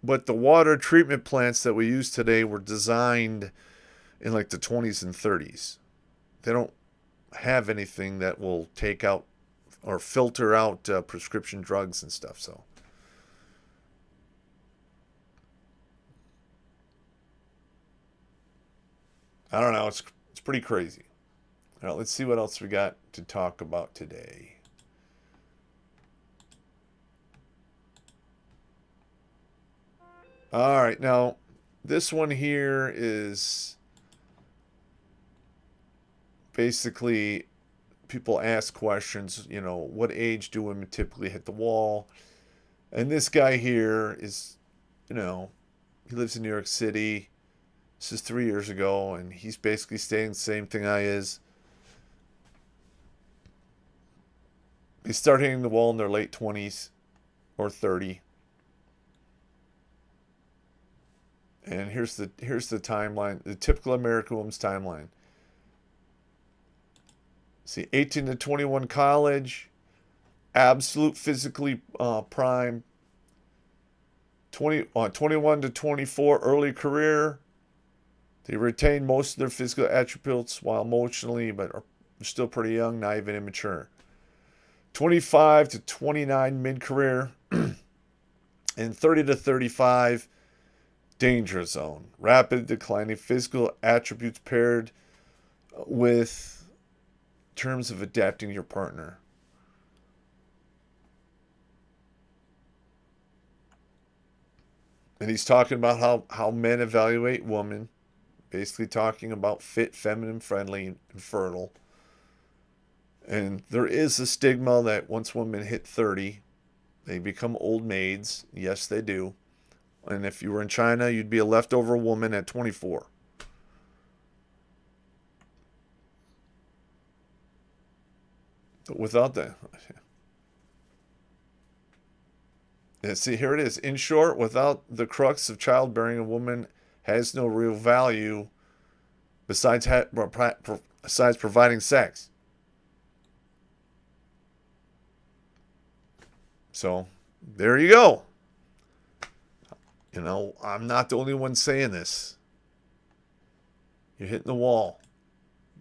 but the water treatment plants that we use today were designed in like the 20s and 30s. They don't have anything that will take out or filter out prescription drugs and stuff. So I don't know. It's pretty crazy. All right, let's see what else we got to talk about today. All right, now this one here is basically people ask questions, what age do women typically hit the wall? And this guy here is, he lives in New York City. This is 3 years ago, and he's basically saying the same thing I is. They start hitting the wall in their late 20s or 30. And here's the timeline, the typical American woman's timeline. See, 18 to 21 college, absolute physically prime. 21 to 24 early career. They retain most of their physical attributes while emotionally, but are still pretty young, naive, and immature. 25 to 29 mid-career, and 30 to 35 danger zone. Rapid declining physical attributes paired with terms of adapting your partner. And he's talking about how men evaluate women, basically talking about fit, feminine, friendly, and fertile. And there is a stigma that once women hit 30, they become old maids. Yes, they do. And if you were in China, you'd be a leftover woman at 24. But without that. And see, here it is. In short, without the crux of childbearing, a woman has no real value besides providing sex. So, there you go. I'm not the only one saying this. You're hitting the wall.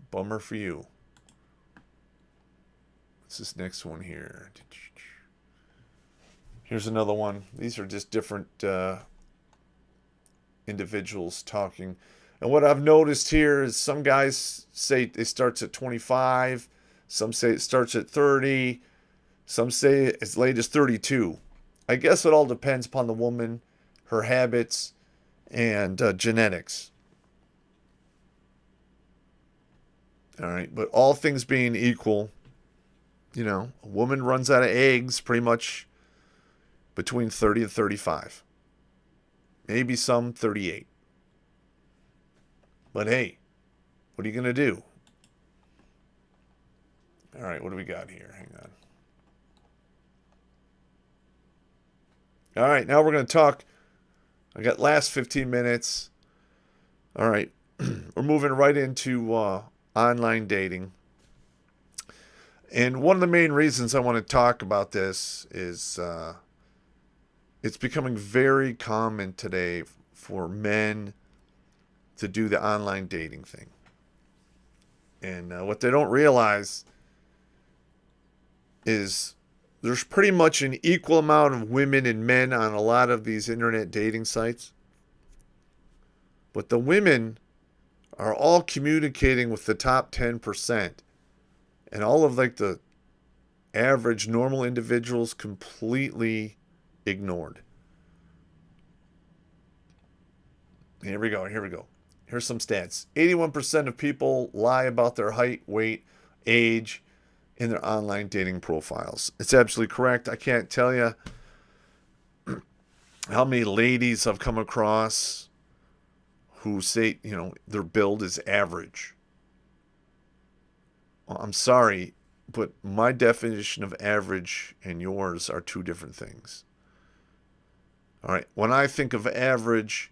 Bummer for you. What's this next one here? Here's another one. These are just different individuals talking. And what I've noticed here is some guys say it starts at 25. Some say it starts at 30. Some say as late as 32. I guess it all depends upon the woman, her habits, and genetics. All right, but all things being equal, a woman runs out of eggs pretty much between 30 and 35. Maybe some 38. But hey, what are you going to do? All right, what do we got here? Hang on. All right, now we're going to talk. I got last 15 minutes. All right, we're moving right into online dating. And one of the main reasons I want to talk about this is it's becoming very common today for men to do the online dating thing. And what they don't realize is there's pretty much an equal amount of women and men on a lot of these internet dating sites. But the women are all communicating with the top 10%. And all of like the average normal individuals completely ignored. Here we go. Here's some stats. 81% of people lie about their height, weight, age in their online dating profiles. It's absolutely correct. I can't tell you how many ladies I've come across who say, their build is average. Well, I'm sorry, but my definition of average and yours are two different things. All right. When I think of average,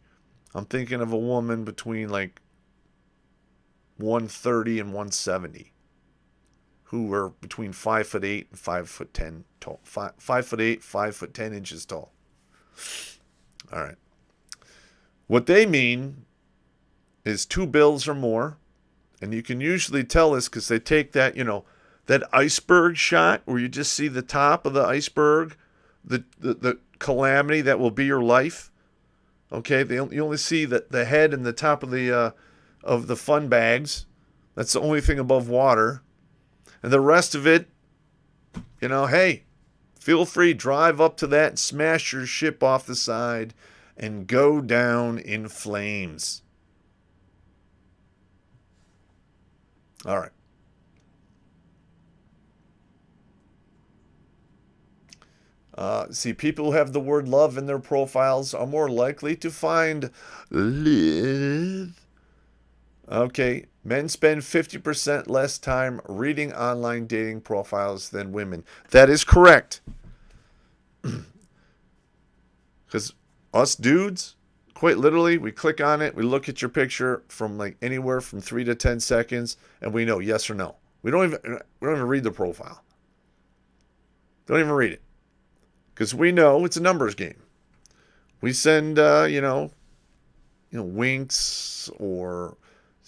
I'm thinking of a woman between like 130 and 170 who are between 5'8" and 5'10" tall. 5'8", 5'10" inches tall. All right. What they mean is 2 bills or more. And you can usually tell this because they take that, that iceberg shot where you just see the top of the iceberg, the calamity that will be your life. Okay, you only see the head and the top of the fun bags. That's the only thing above water. And the rest of it, hey, feel free, drive up to that and smash your ship off the side and go down in flames. All right. See, people who have the word love in their profiles are more likely to find live. Okay, men spend 50% less time reading online dating profiles than women. That is correct. Because us dudes, quite literally, we click on it, we look at your picture from like anywhere from 3 to 10 seconds, and we know yes or no. We don't even read the profile. Don't even read it. Because we know it's a numbers game. We send, winks, or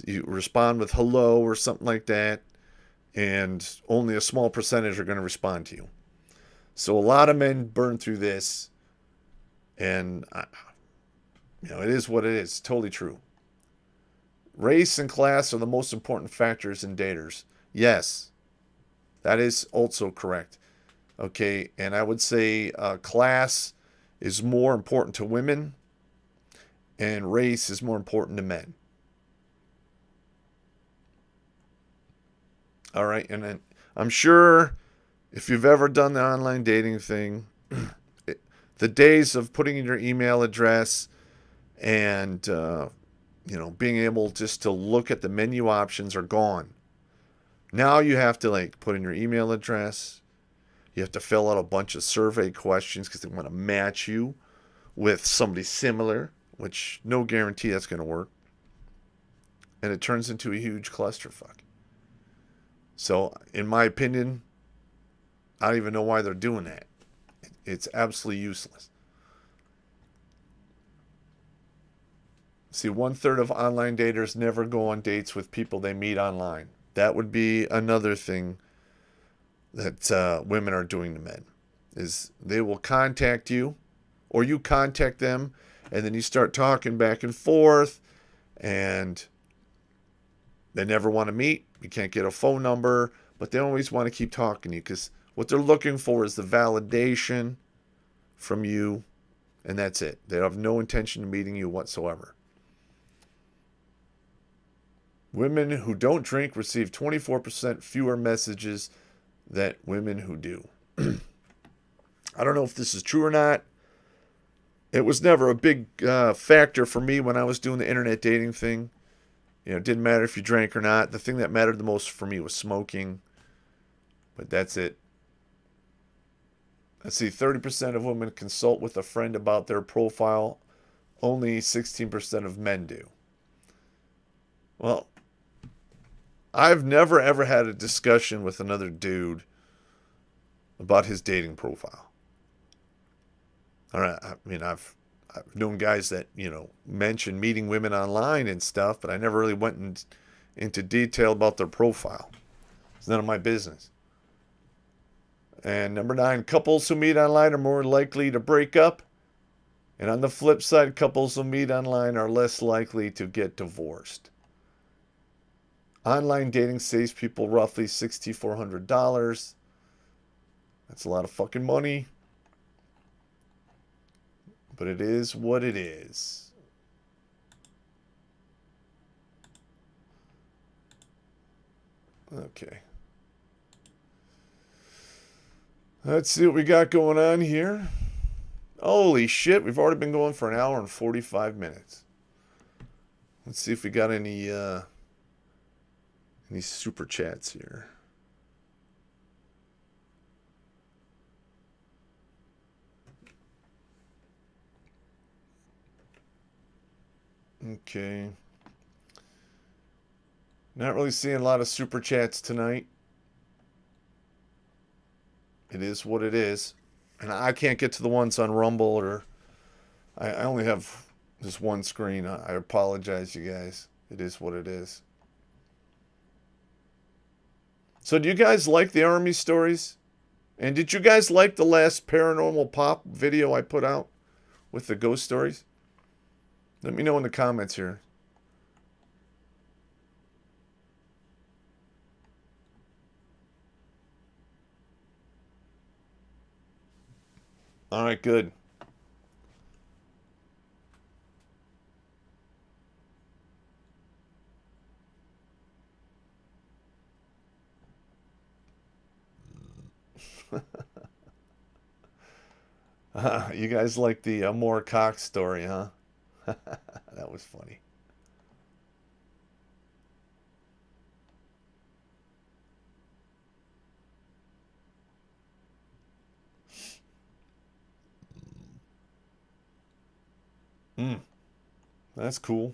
you respond with hello or something like that, and only a small percentage are going to respond to you. So a lot of men burn through this, and it is what it is. It's totally true. Race and class are the most important factors in daters. Yes, that is also correct. Okay, and I would say class is more important to women, and race is more important to men. All right, and then I'm sure if you've ever done the online dating thing, the days of putting in your email address and being able just to look at the menu options are gone. Now you have to put in your email address. You have to fill out a bunch of survey questions because they want to match you with somebody similar, which no guarantee that's going to work. And it turns into a huge clusterfuck. So, in my opinion, I don't even know why they're doing that. It's absolutely useless. See, 1/3 of online daters never go on dates with people they meet online. That would be another thing that women are doing to men, is they will contact you, or you contact them, and then you start talking back and forth, and they never want to meet. You can't get a phone number, but they always want to keep talking to you because what they're looking for is the validation from you, and that's it. They have no intention of meeting you whatsoever. Women who don't drink receive 24% fewer messages than women who do. I don't know if this is true or not. It was never a big factor for me when I was doing the internet dating thing. It didn't matter if you drank or not. The thing that mattered the most for me was smoking. But that's it. Let's see, 30% of women consult with a friend about their profile. Only 16% of men do. Well, I've never ever had a discussion with another dude about his dating profile. All right, I mean, I've known guys that, mention meeting women online and stuff, but I never really went into detail about their profile. It's none of my business. And number 9, couples who meet online are more likely to break up. And on the flip side, couples who meet online are less likely to get divorced. Online dating saves people roughly $6,400. That's a lot of fucking money. But it is what it is. Okay. Let's see what we got going on here. Holy shit, we've already been going for an hour and 45 minutes. Let's see if we got any super chats here. Okay. Not really seeing a lot of super chats tonight. It is what it is. And I can't get to the ones on Rumble, or I only have just one screen. I apologize, you guys. It is what it is. So do you guys like the Army stories? And did you guys like the last Paranormal Popp video I put out with the ghost stories? Let me know in the comments here. All right, good. You guys like the Moore Cox story, huh? That was funny. That's cool.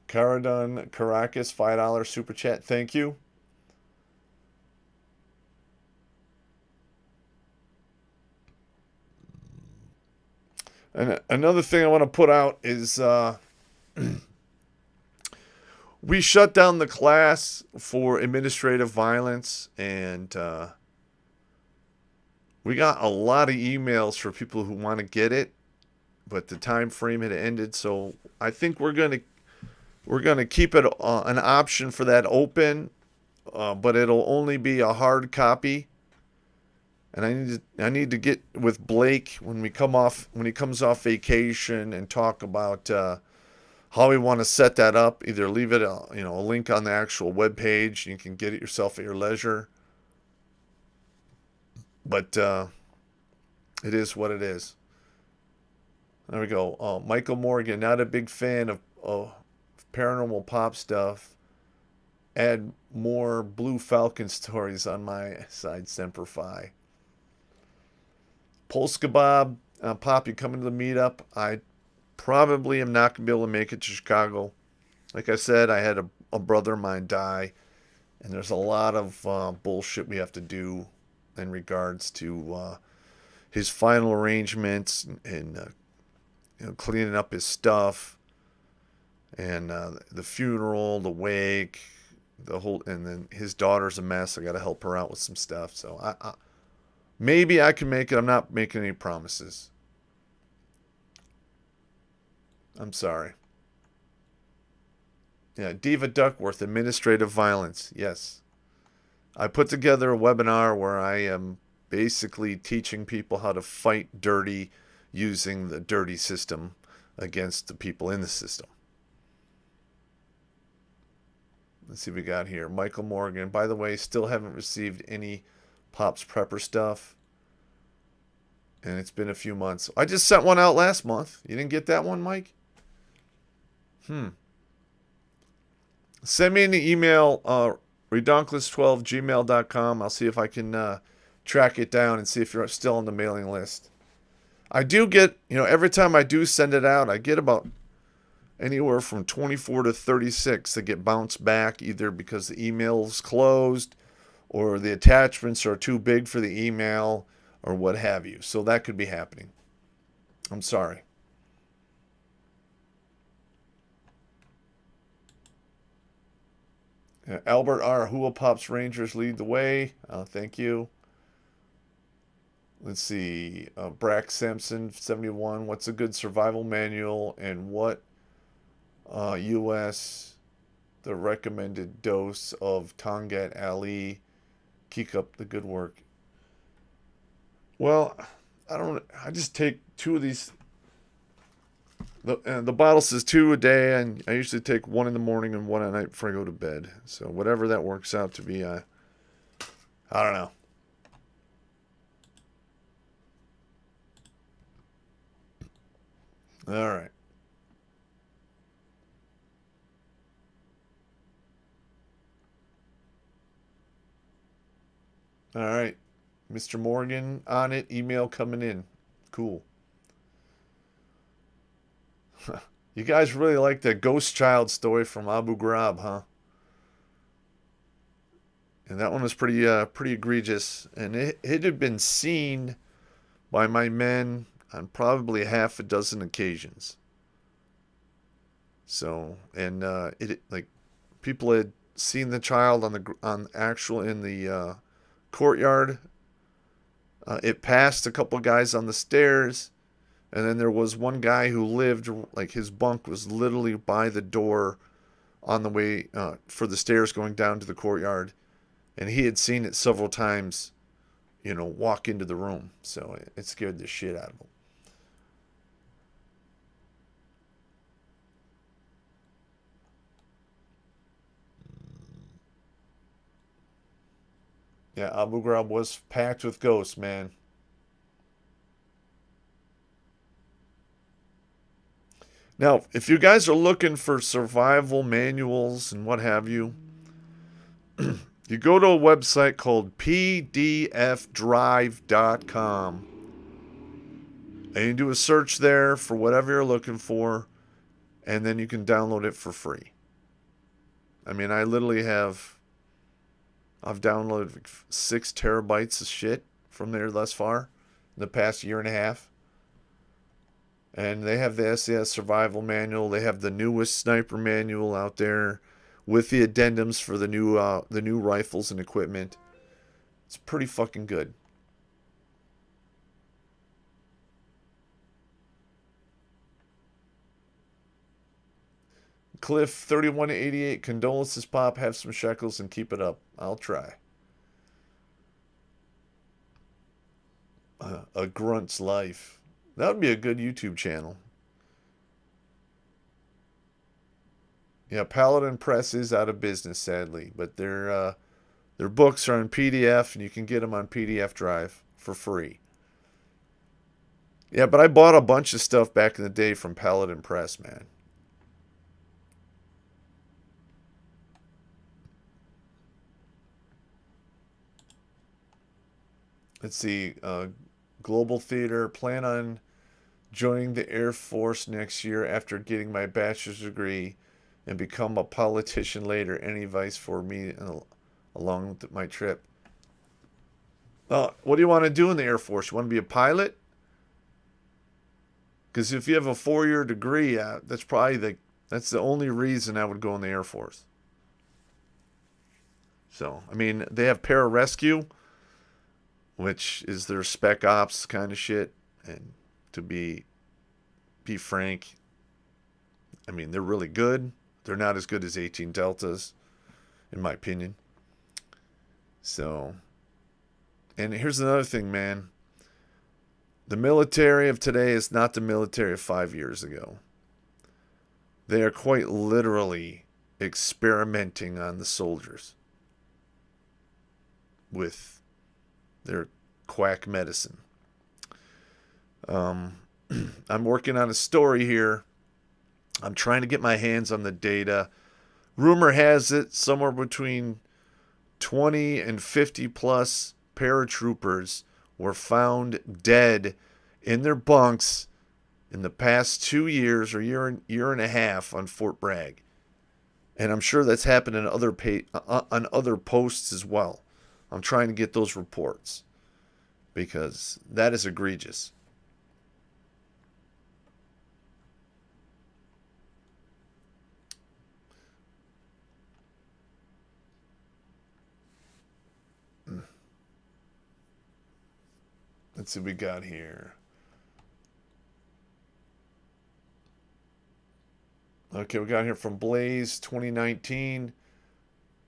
Caradon Caracas, $5 super chat. Thank you. And another thing I want to put out is we shut down the class for administrative violence, and we got a lot of emails for people who want to get it, but the time frame had ended. So I think we're gonna keep it an option for that open, but it'll only be a hard copy. And I need to get with Blake when he comes off vacation and talk about how we want to set that up. Either leave it a link on the actual web page, you can get it yourself at your leisure. But it is what it is. There we go. Michael Morgan, not a big fan of Paranormal Popp stuff. Add more Blue Falcon stories on my side, Semper Fi. Polska Bob, Popp, you coming to the meetup? I probably am not going to be able to make it to Chicago. Like I said, I had a brother of mine die, and there's a lot of bullshit we have to do in regards to his final arrangements and cleaning up his stuff, and the funeral, the wake, the whole, and then his daughter's a mess. I got to help her out with some stuff. So I maybe I can make it. I'm not making any promises. I'm sorry. Yeah, Diva Duckworth, administrative violence. Yes. I put together a webinar where I am basically teaching people how to fight dirty using the dirty system against the people in the system. Let's see what we got here. Michael Morgan. By the way, still haven't received any Popp's Prepper stuff. And it's been a few months. I just sent one out last month. You didn't get that one, Mike? Send me an email, redonkulas12gmail.com. I'll see if I can track it down and see if you're still on the mailing list. I do get, every time I do send it out, I get about anywhere from 24 to 36 that get bounced back, either because the email's closed or the attachments are too big for the email or what have you. So that could be happening. I'm sorry. Albert R. Who will Pop's Rangers lead the way? Thank you. Let's see. Brack Sampson, 71. What's a good survival manual and what U.S. the recommended dose of Tongat Ali? Keep up the good work. Well, I just take two of these. The bottle says 2 a day, and I usually take 1 in the morning and 1 at night before I go to bed. So whatever that works out to be, I don't know. All right. All right. Mr. Morgan on it. Email coming in. Cool. You guys really like that ghost child story from Abu Ghraib, huh? And that one was pretty egregious. And it had been seen by my men on probably half a dozen occasions. So, and it like people had seen the child on actual in the courtyard. It passed a couple guys on the stairs, and then there was one guy who lived like his bunk was literally by the door on the way for the stairs going down to the courtyard, and he had seen it several times, walk into the room. So it scared the shit out of him. Yeah, Abu Ghraib was packed with ghosts, man. Now, if you guys are looking for survival manuals and what have you, you go to a website called pdfdrive.com and you do a search there for whatever you're looking for, and then you can download it for free. I mean, I've downloaded 6 terabytes of shit from there thus far in the past year and a half. And they have the SAS survival manual. They have the newest sniper manual out there with the addendums for the new rifles and equipment. It's pretty fucking good. Cliff 3188, condolences, Pop. Have some shekels and keep it up. I'll try. A Grunt's Life. That would be a good YouTube channel. Yeah, Paladin Press is out of business, sadly, but their books are in PDF, and you can get them on PDF Drive for free. Yeah, but I bought a bunch of stuff back in the day from Paladin Press, man. Let's see. Global Theater. Plan on joining the Air Force next year after getting my bachelor's degree and become a politician later. Any advice for me along with my trip? What do you want to do in the Air Force? You want to be a pilot? Because if you have a 4-year degree, that's the only reason I would go in the Air Force. So, I mean, they have pararescue, which is their spec ops kind of shit. And to be frank, I mean, they're really good. They're not as good as 18 Deltas, in my opinion. So, and here's another thing, man. The military of today is not the military of 5 years ago. They are quite literally experimenting on the soldiers with their quack medicine. I'm working on a story here. I'm trying to get my hands on the data. Rumor has it somewhere between 20 and 50 plus paratroopers were found dead in their bunks in the past 2 years or year and a half on Fort Bragg. And I'm sure that's happened in on other posts as well. I'm trying to get those reports because that is egregious. Let's see what we got here. Okay, we got here from Blaze 2019.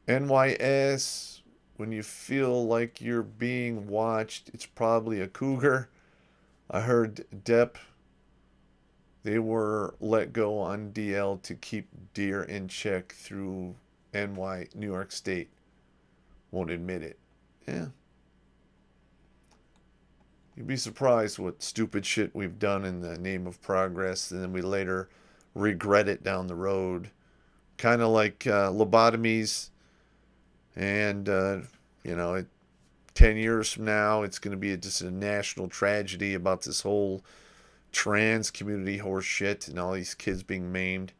NYS, when you feel like you're being watched, it's probably a cougar. I heard Depp, they were let go on DL to keep deer in check through New York State. Won't admit it. Yeah. You'd be surprised what stupid shit we've done in the name of progress, and then we later regret it down the road. Kind of like lobotomies, and, 10 years from now, it's going to be just a national tragedy about this whole trans community horse shit and all these kids being maimed.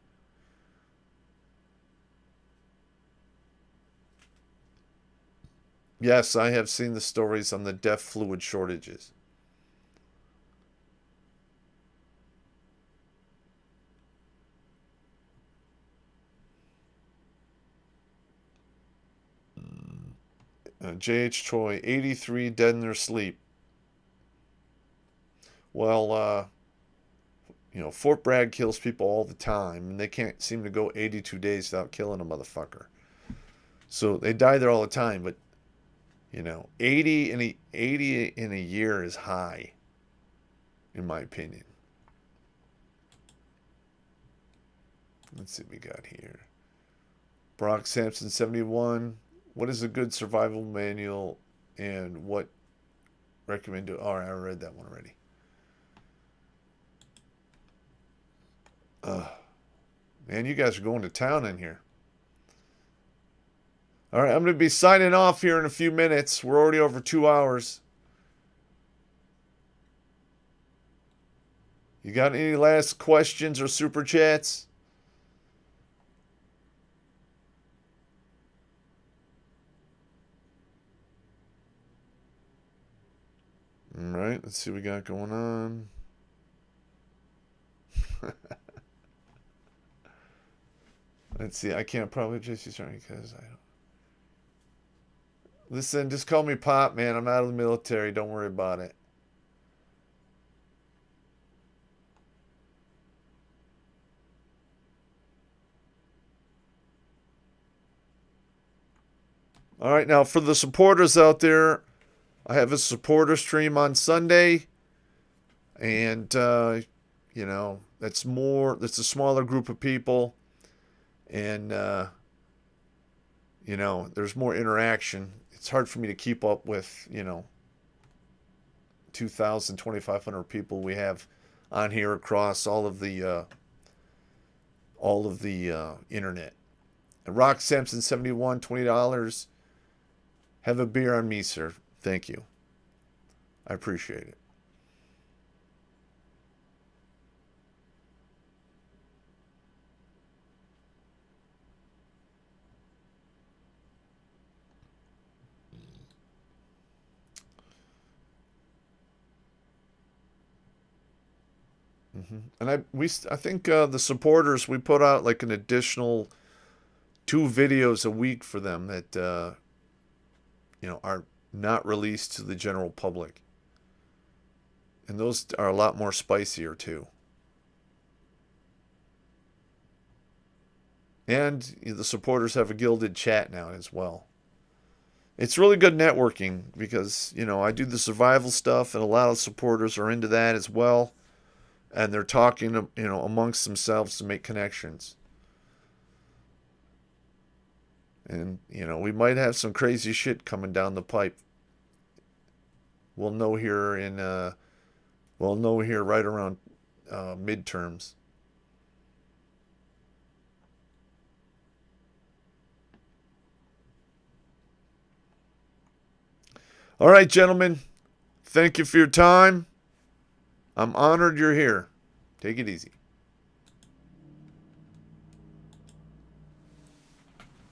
Yes, I have seen the stories on the deaf fluid shortages. J.H. Choi, 83 dead in their sleep. Well, Fort Bragg kills people all the time, and they can't seem to go 82 days without killing a motherfucker. So they die there all the time, but 80 in a year is high, in my opinion. Let's see what we got here. Brock Sampson, 71. What is a good survival manual, and what recommend? Oh, I read that one already. Man, you guys are going to town in here. All right, I'm going to be signing off here in a few minutes. We're already over 2 hours. You got any last questions or super chats? All right, let's see what we got going on. Let's see. I can't probably just sorry because I don't. Listen, just call me Popp, man. I'm out of the military. Don't worry about it. All right, now for the supporters out there, I have a supporter stream on Sunday, and that's a smaller group of people, and there's more interaction. It's hard for me to keep up with 2,000, 2,500 people we have on here across all of the internet. And Rock Sampson 71, $20. Have a beer on me, sir. Thank you. I appreciate it. And I think the supporters, we put out like an additional 2 videos a week for them that are not released to the general public, and those are a lot more spicier too. And the supporters have a gilded chat now as well. It's really good networking because I do the survival stuff, and a lot of supporters are into that as well. And they're talking, amongst themselves to make connections. And, we might have some crazy shit coming down the pipe. We'll know here right around midterms. All right, gentlemen. Thank you for your time. I'm honored you're here. Take it easy.